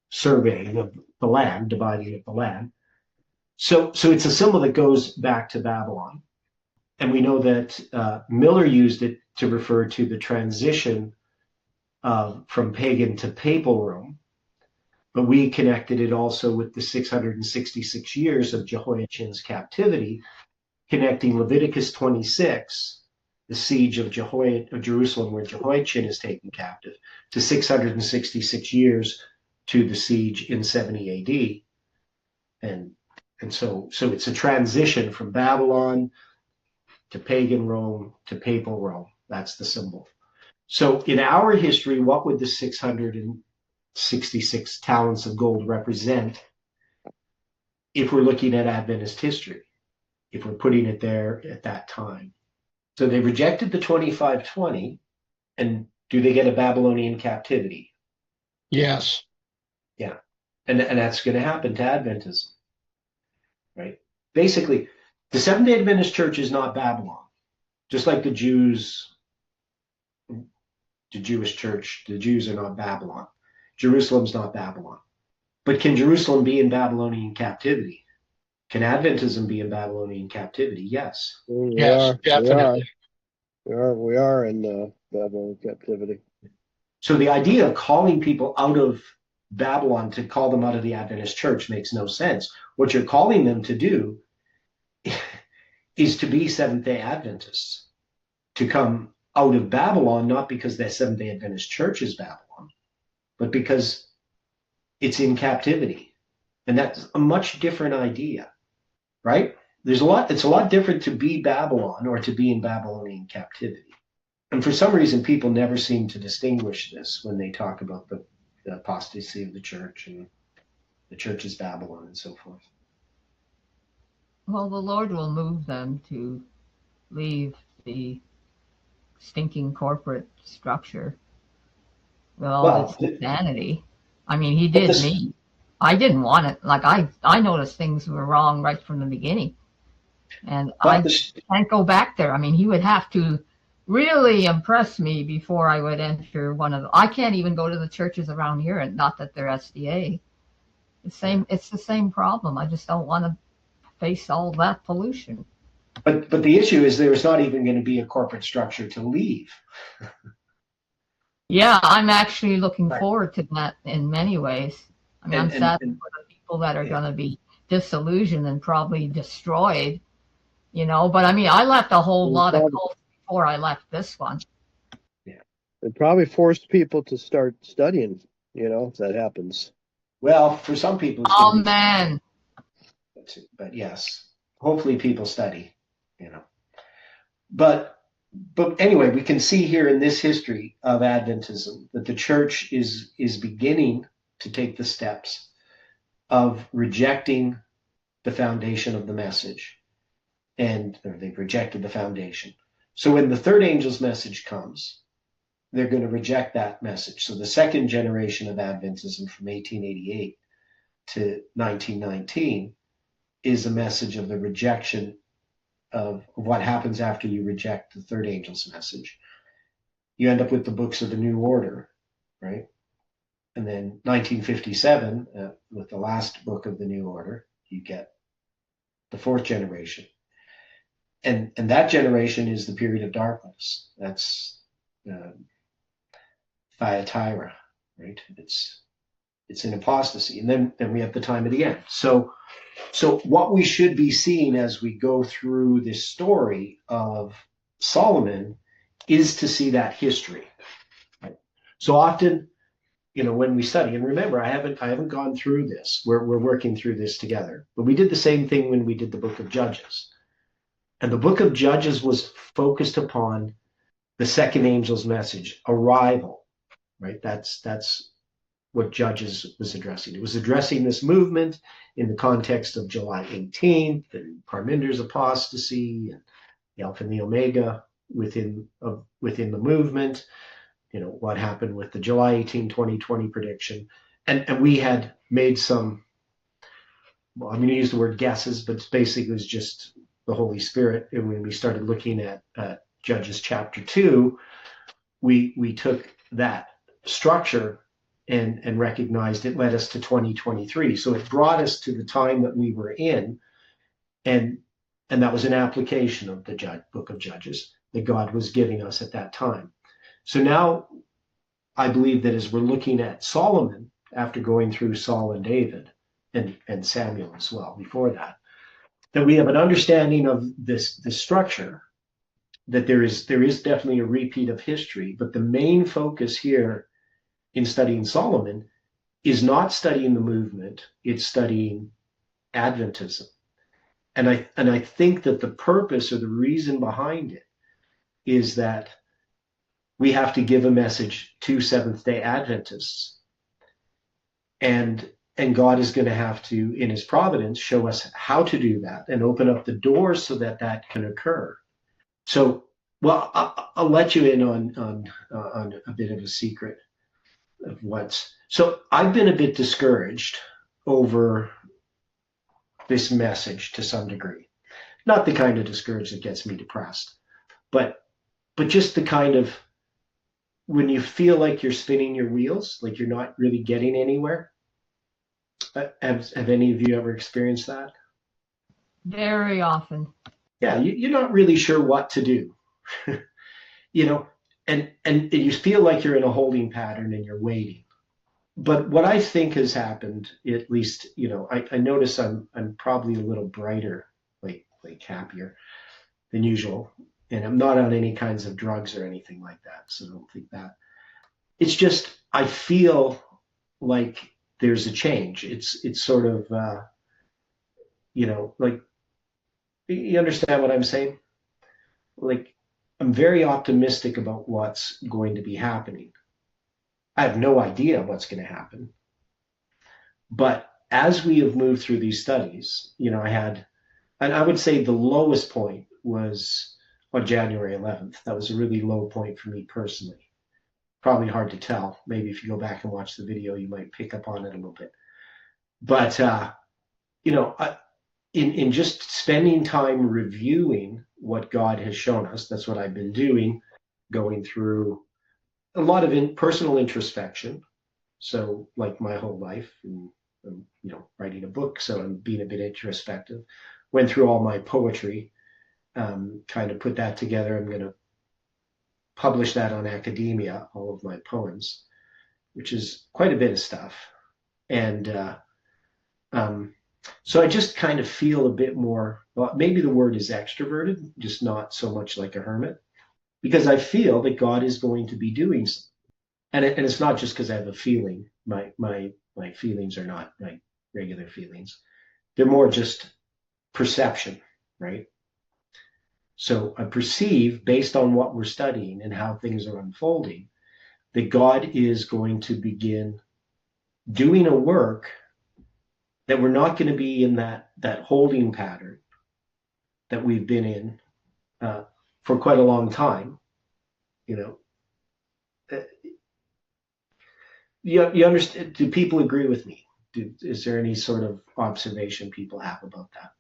surveying of the land, dividing of the land. So it's a symbol that goes back to Babylon. And we know that Miller used it to refer to the transition from pagan to papal Rome. But we connected it also with the 666 years of Jehoiachin's captivity, connecting Leviticus 26, the siege of Jerusalem, where Jehoiachin is taken captive, to 666 years to the siege in 70 AD. And so it's a transition from Babylon to pagan Rome to papal Rome. That's the symbol. So in our history, what would the 666 talents of gold represent if we're looking at Adventist history, if we're putting it there at that time? So they rejected the 2520, and do they get a Babylonian captivity? Yes. Yeah. And that's going to happen to Adventism, right? Basically, the Seventh-day Adventist Church is not Babylon. Just like the Jews, the Jewish church, the Jews are not Babylon. Jerusalem's not Babylon. But can Jerusalem be in Babylonian captivity? Can Adventism be in Babylonian captivity? Yes. Yes, definitely. We are in Babylon captivity. So the idea of calling people out of Babylon to call them out of the Adventist church makes no sense. What you're calling them to do is to be Seventh-day Adventists, to come out of Babylon, not because the Seventh-day Adventist church is Babylon, but because it's in captivity. And that's a much different idea, right? It's a lot different to be Babylon or to be in Babylonian captivity. And for some reason, people never seem to distinguish this when they talk about the apostasy of the church and the church is Babylon and so forth. Well, the Lord will move them to leave the stinking corporate structure with all its insanity. I mean, he did me. I didn't want it. Like, I noticed things were wrong right from the beginning. And I can't go back there. I mean, he would have to really impress me before I would enter one of the, I can't even go to the churches around here, and not that they're SDA. It's the same problem. I just don't want to face all that pollution. But the issue is there's not even going to be a corporate structure to leave. Yeah, I'm actually looking forward to that in many ways. I mean, I'm sad for the people that are going to be disillusioned and probably destroyed, you know. But I mean, I left a whole lot of cults before I left this one. Yeah, it probably forced people to start studying, you know, if that happens. Well, for some people, it's amen. But yes, hopefully people study, you know. But anyway, we can see here in this history of Adventism that the church is beginning to take the steps of rejecting the foundation of the message, or they've rejected the foundation. So when the third angel's message comes, they're going to reject that message. So the second generation of Adventism from 1888 to 1919 is a message of the rejection of what happens after you reject the third angel's message. You end up with the books of the New Order, right? And then 1957, with the last book of the New Order, you get the fourth generation. And that generation is the period of darkness. That's Thyatira, right? It's an apostasy. And then we have the time of the end. So what we should be seeing as we go through this story of Solomon is to see that history. Right? So often, you know, when we study, and remember, I haven't gone through this. We're working through this together. But we did the same thing when we did the book of Judges. And the book of Judges was focused upon the second angel's message, arrival, right? That's what Judges was addressing. It was addressing this movement in the context of July 18th and Parminder's apostasy and the Alpha and the Omega within the movement. You know, what happened with the July 18, 2020 prediction. And we had made some, well, I'm going to use the word guesses, but basically it was just the Holy Spirit. And when we started looking at Judges chapter 2, we took that structure and recognized it led us to 2023. So it brought us to the time that we were in, and that was an application of the book of Judges that God was giving us at that time. So now I believe that as we're looking at Solomon, after going through Saul and David and Samuel as well before that we have an understanding of this structure, that there is definitely a repeat of history, but the main focus here in studying Solomon is not studying the movement, it's studying Adventism. And I think that the purpose or the reason behind it is that we have to give a message to Seventh-day Adventists. And God is going to have to, in his providence, show us how to do that and open up the doors so that that can occur. So, well, I'll let you in on a bit of a secret of so I've been a bit discouraged over this message to some degree. Not the kind of discouraged that gets me depressed, but just the kind of when you feel like you're spinning your wheels, like you're not really getting anywhere. Have any of you ever experienced that? Very often. Yeah, you're not really sure what to do, and you feel like you're in a holding pattern and you're waiting. But what I think has happened, at least, I notice I'm probably a little brighter, like happier than usual, and I'm not on any kinds of drugs or anything like that, so don't think that. It's just I feel like there's a change. It's sort of like, you understand what I'm saying? Like, I'm very optimistic about what's going to be happening. I have no idea what's going to happen. But as we have moved through these studies, and I would say the lowest point was on January 11th. That was a really low point for me personally. Probably hard to tell. Maybe if you go back and watch the video, you might pick up on it a little bit. But, in just spending time reviewing what God has shown us, that's what I've been doing, going through a lot of personal introspection. So like my whole life, and writing a book, so I'm being a bit introspective. Went through all my poetry, kind of put that together. I'm going to publish that on Academia, all of my poems, which is quite a bit of stuff. And so I just kind of feel a bit more, well, maybe the word is extroverted, just not so much like a hermit, because I feel that God is going to be doing something. And it's not just because I have a feeling. My feelings are not my regular feelings. They're more just perception, right? So I perceive, based on what we're studying and how things are unfolding, that God is going to begin doing a work that we're not going to be in that holding pattern that we've been in for quite a long time. You understand? Do people agree with me? Is there any sort of observation people have about that?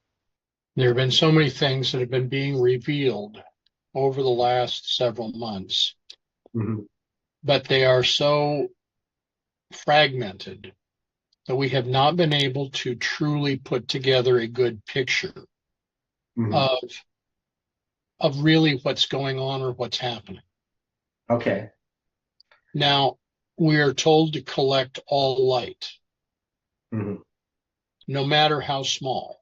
There have been so many things that have been being revealed over the last several months, but they are so fragmented that we have not been able to truly put together a good picture of really what's going on or what's happening. Okay. Now, we are told to collect all light, no matter how small.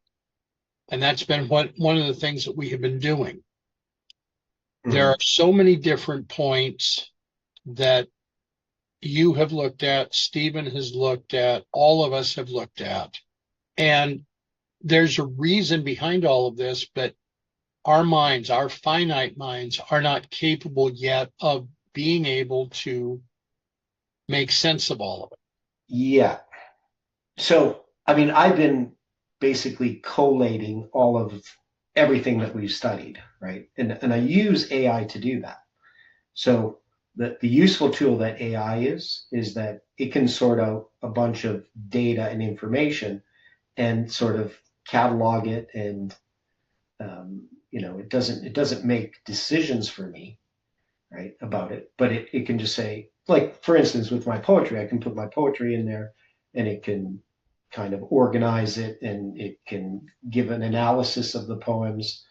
And that's been one of the things that we have been doing. There are so many different points that you have looked at, Stephen has looked at, all of us have looked at. And there's a reason behind all of this, but our minds, our finite minds, are not capable yet of being able to make sense of all of it. Yeah. So, I've been basically collating all of everything that we've studied, right? And I use AI to do that. So the useful tool that AI is that it can sort out a bunch of data and information and sort of catalog it and It doesn't make decisions for me, right, about it, but it can just say, like, for instance, with my poetry, I can put my poetry in there and it can kind of organize it, and it can give an analysis of the poems,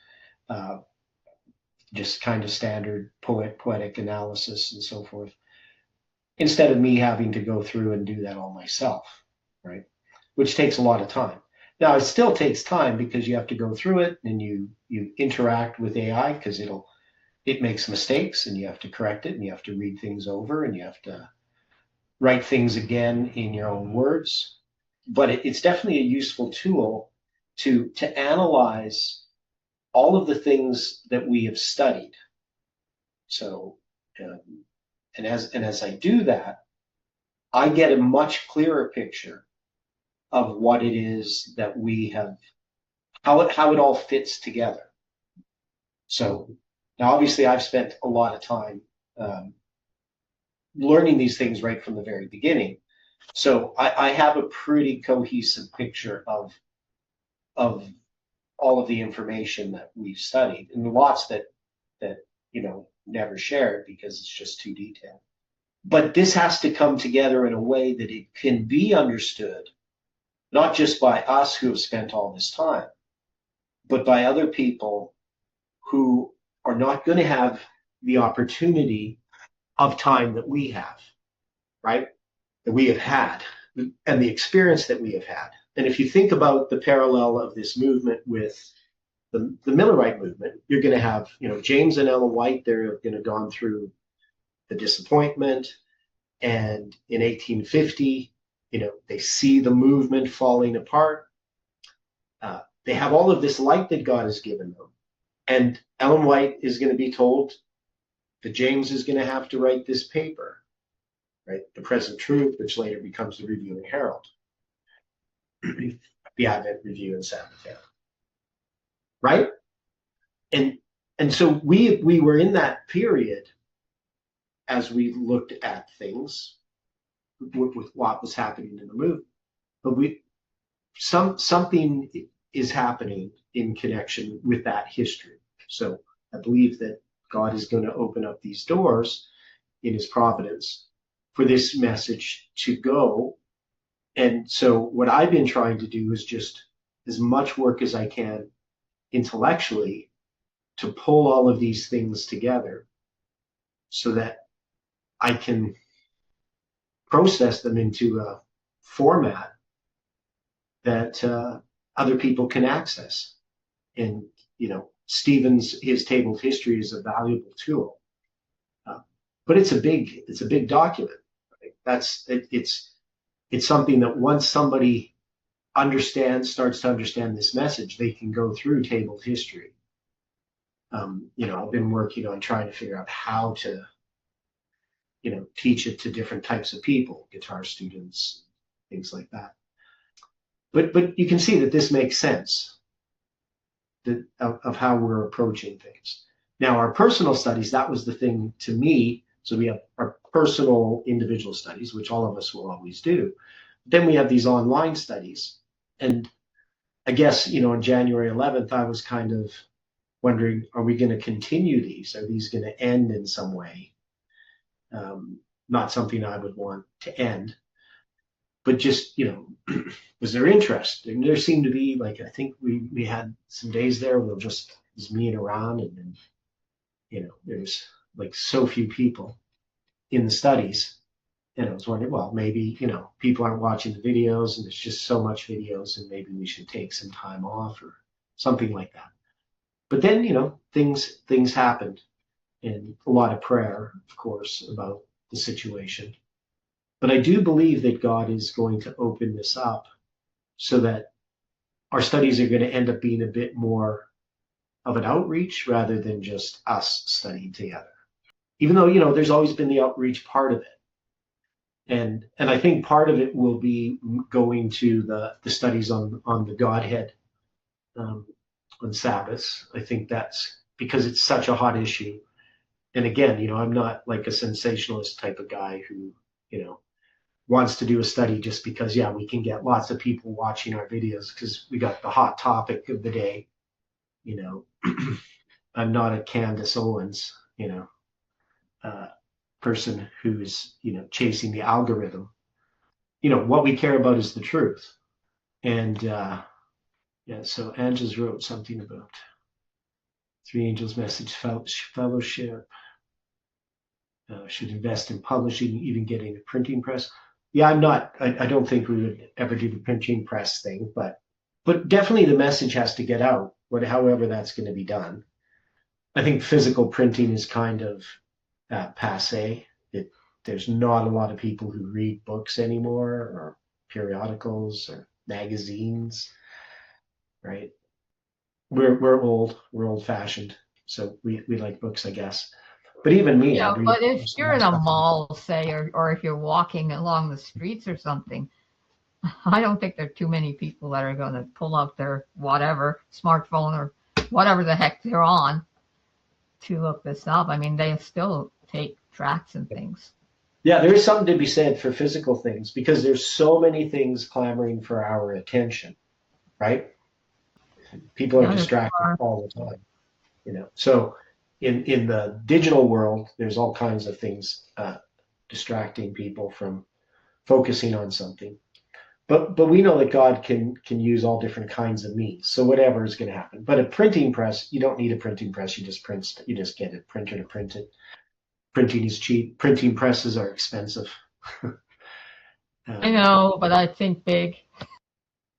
just kind of standard poetic analysis and so forth, instead of me having to go through and do that all myself, right? Which takes a lot of time. Now, it still takes time because you have to go through it and you interact with AI because it makes mistakes and you have to correct it and you have to read things over and you have to write things again in your own words. But it's definitely a useful tool to analyze all of the things that we have studied. So, and as I do that, I get a much clearer picture of what it is that we have, how it all fits together. So now, obviously, I've spent a lot of time learning these things right from the very beginning. So I have a pretty cohesive picture of all of the information that we've studied, and lots that never shared because it's just too detailed. But this has to come together in a way that it can be understood, not just by us who have spent all this time, but by other people who are not going to have the opportunity of time that we have, right? That we have had, and the experience that we have had. And if you think about the parallel of this movement with the Millerite movement, you're going to have, James and Ellen White, they're going to have gone through the disappointment. And in 1850, they see the movement falling apart. They have all of this light that God has given them. And Ellen White is going to be told that James is going to have to write this paper, right? The Present Truth, which later becomes the Review and Herald, the Advent Review and Sabbath Herald, right? And so we were in that period as we looked at things with what was happening in the movement. But something is happening in connection with that history. So I believe that God is going to open up these doors in his providence for this message to go. And so what I've been trying to do is just as much work as I can intellectually to pull all of these things together so that I can process them into a format that other people can access. And, his table of history is a valuable tool, but it's a big document. Right? It's something that once somebody starts to understand this message, they can go through table of history. I've been working on trying to figure out how to, teach it to different types of people, guitar students, things like that. But you can see that this makes sense of how we're approaching things. Now, our personal studies, that was the thing to me. So we have our personal individual studies, which all of us will always do. Then we have these online studies. And I guess, on January 11th, I was kind of wondering, are we going to continue these? Are these going to end in some way? Not something I would want to end. But just, was there interest? And there seemed to be, I think we had some days there where just was meeting around, and then, there's so few people in the studies. And I was wondering, well, maybe, people aren't watching the videos and there's just so much videos, and maybe we should take some time off or something like that. But then, things happened, and a lot of prayer, of course, about the situation. But I do believe that God is going to open this up so that our studies are going to end up being a bit more of an outreach rather than just us studying together. Even though, there's always been the outreach part of it. And I think part of it will be going to the studies on the Godhead on Sabbaths. I think that's because it's such a hot issue. And again, I'm not like a sensationalist type of guy who, wants to do a study just because, we can get lots of people watching our videos because we got the hot topic of the day, I'm not a Candace Owens, person who's, chasing the algorithm. What we care about is the truth. And so Angela's wrote something about Three Angels Message Fellowship. Should invest in publishing, even getting a printing press. Yeah, I don't think we would ever do the printing press thing, but definitely the message has to get out, however that's going to be done. I think physical printing is kind of passe. There's not a lot of people who read books anymore, or periodicals or magazines, right? We're old fashioned, so we like books, I guess. But even me, I read. But if you're in a mall, say, or if you're walking along the streets or something, I don't think there are too many people that are going to pull out their whatever smartphone or whatever the heck they're on to look this up. I mean, they still take tracks and things. Yeah, there is something to be said for physical things, because there's so many things clamoring for our attention, right? People are distracted all the time, So in the digital world, there's all kinds of things distracting people from focusing on something. But we know that God can use all different kinds of means. So whatever is going to happen. But a printing press, you don't need a printing press. You just get a printer to print it. Printing is cheap. Printing presses are expensive. I know, but I think big.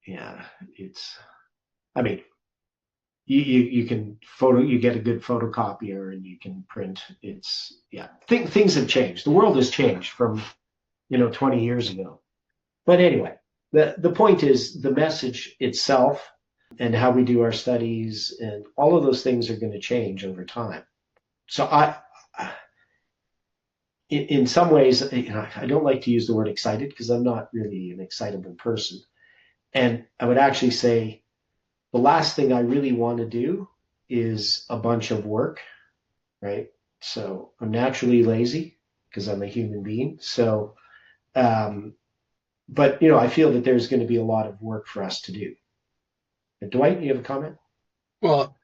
Yeah, you can you get a good photocopier and you can print. Things have changed. The world has changed from 20 years ago. But anyway, the point is the message itself and how we do our studies and all of those things are going to change over time. So in some ways, I don't like to use the word excited, because I'm not really an excitable person. And I would actually say the last thing I really want to do is a bunch of work, right? So I'm naturally lazy because I'm a human being. So, but I feel that there's going to be a lot of work for us to do. Dwight, you have a comment? Well,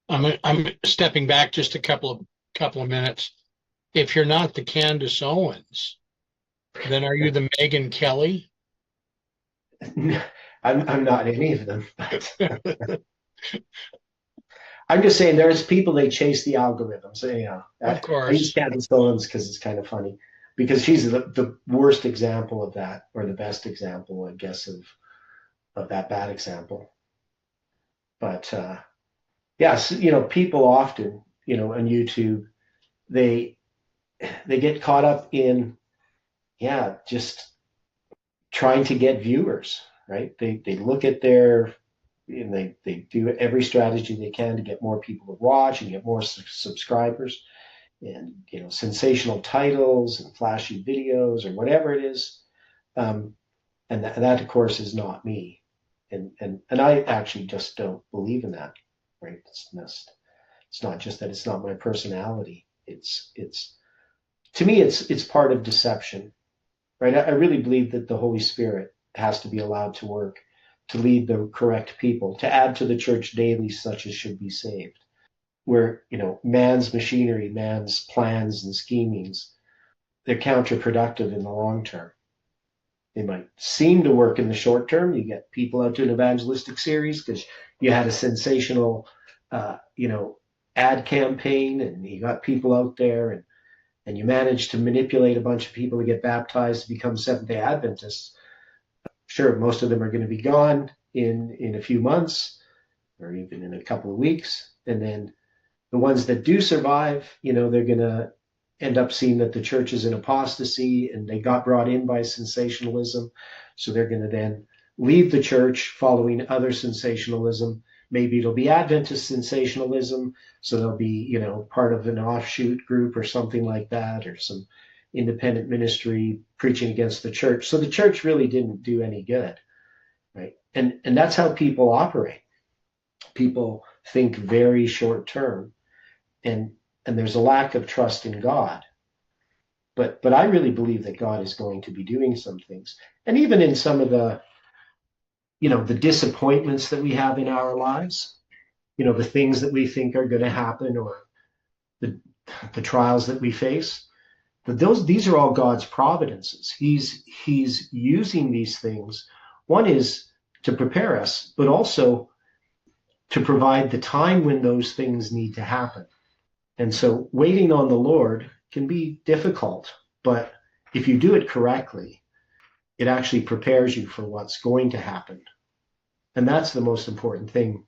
I'm stepping back just a couple of minutes. If you're not the Candace Owens, then are you the Megyn Kelly? I'm not any of them. But I'm just saying there's people, they chase the algorithms. Of course. I use Candace Owens because it's kind of funny, because she's the worst example of that, or the best example, I guess, of that bad example. But yes, people often, on YouTube, they get caught up in, just trying to get viewers, right? They look at and they do every strategy they can to get more people to watch and get more subscribers, and sensational titles and flashy videos or whatever it is, and that of course is not me, and I actually just don't believe in that, right? It's not just that it's not my personality. It's to me it's part of deception, right? I really believe that the Holy Spirit has to be allowed to work to lead the correct people, to add to the church daily such as should be saved. Where, man's machinery, man's plans and schemings, they're counterproductive in the long term. They might seem to work in the short term. You get people out to an evangelistic series because you had a sensational, ad campaign, and you got people out there, and you managed to manipulate a bunch of people to get baptized to become Seventh-day Adventists. Sure, most of them are going to be gone in a few months, or even in a couple of weeks. And then the ones that do survive, they're going to end up seeing that the church is in apostasy and they got brought in by sensationalism. So they're going to then leave the church following other sensationalism. Maybe it'll be Adventist sensationalism. So they'll be, part of an offshoot group or something like that, or some independent ministry preaching against the church. So the church really didn't do any good, right? And that's how people operate. People think very short term, and there's a lack of trust in God. But I really believe that God is going to be doing some things. And even in some of the, the disappointments that we have in our lives, the things that we think are going to happen, or the trials that we face. But these are all God's providences. He's using these things. One is to prepare us, but also to provide the time when those things need to happen. And so waiting on the Lord can be difficult, but if you do it correctly, it actually prepares you for what's going to happen. And that's the most important thing,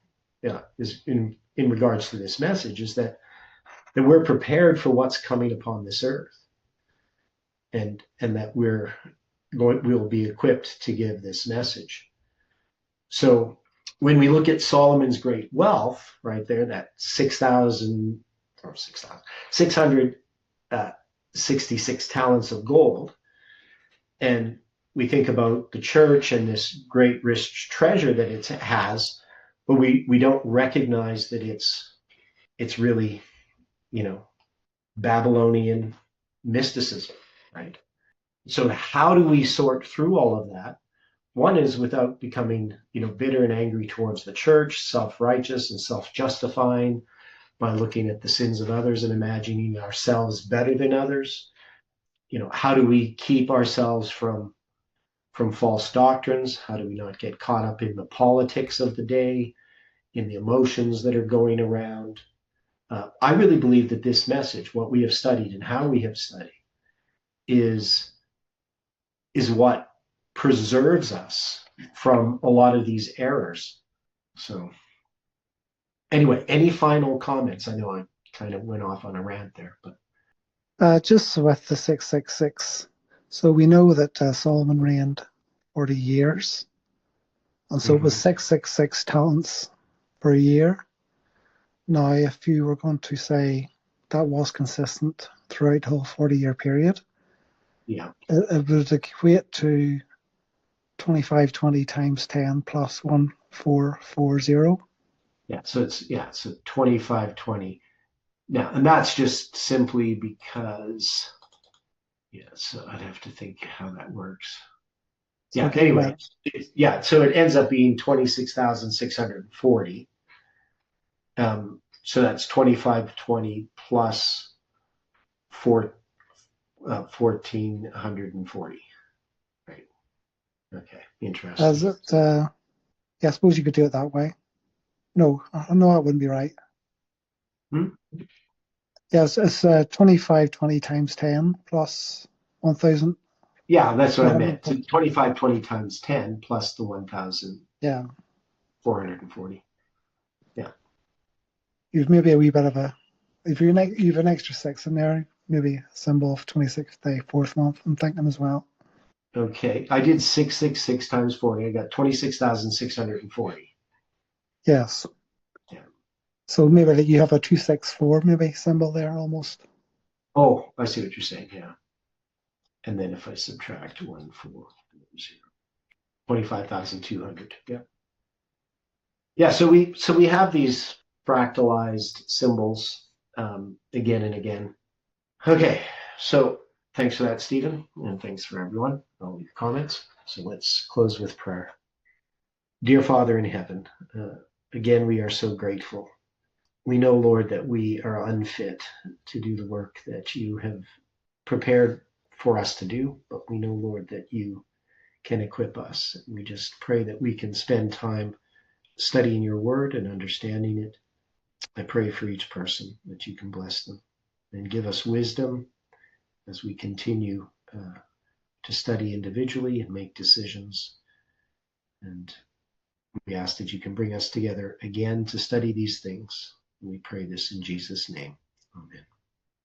is in regards to this message, is that we're prepared for what's coming upon this earth, and that we'll be equipped to give this message. So when we look at Solomon's great wealth right there, that 666 talents of gold, and we think about the church and this great rich treasure that it has, but we don't recognize that it's really, Babylonian mysticism, right? So how do we sort through all of that? One is without becoming, bitter and angry towards the church, self-righteous and self-justifying by looking at the sins of others and imagining ourselves better than others. How do we keep ourselves from false doctrines? How do we not get caught up in the politics of the day, in the emotions that are going around? I really believe that this message, what we have studied and how we have studied, is what preserves us from a lot of these errors. So anyway, any final comments? I know I kind of went off on a rant there, but just with the 666. So we know that Solomon reigned 40 years. And so it was 666 talents per year. Now, if you were going to say that was consistent throughout the whole 40-year period, it would equate to 2520 times 10 plus 1440. So it's 2520. Now, and that's just simply because, so I'd have to think how that works. Yeah, okay, anyway, so it ends up being 26,640. So that's 2520 plus 1,440. Right. Okay, interesting. Is it, I suppose you could do it that way. No, that wouldn't be right. Yes, it's 2520 times 10 plus 1,000. Yeah, that's what I meant. So 2520 times 10 plus the 1,000. Yeah. 440. Yeah. You've maybe a wee bit of you've an extra 6 in there, maybe a symbol of 26th day, 4th month, I'm thinking as well. Okay, I did 666 times 40. I got 26,640. Yes. Yeah. So maybe you have a 264 maybe symbol there almost. Oh, I see what you're saying. Yeah. And then if I subtract 1,440, 25,200. Yeah. Yeah. So we have these fractalized symbols again and again. Okay. So thanks for that, Stephen, and thanks for everyone. All your comments. So let's close with prayer. Dear Father in heaven, again, we are so grateful. We know, Lord, that we are unfit to do the work that you have prepared for us to do, but we know, Lord, that you can equip us. And we just pray that we can spend time studying your word and understanding it. I pray for each person that you can bless them and give us wisdom as we continue to study individually and make decisions. And we ask that you can bring us together again to study these things. And we pray this in Jesus' name. Amen.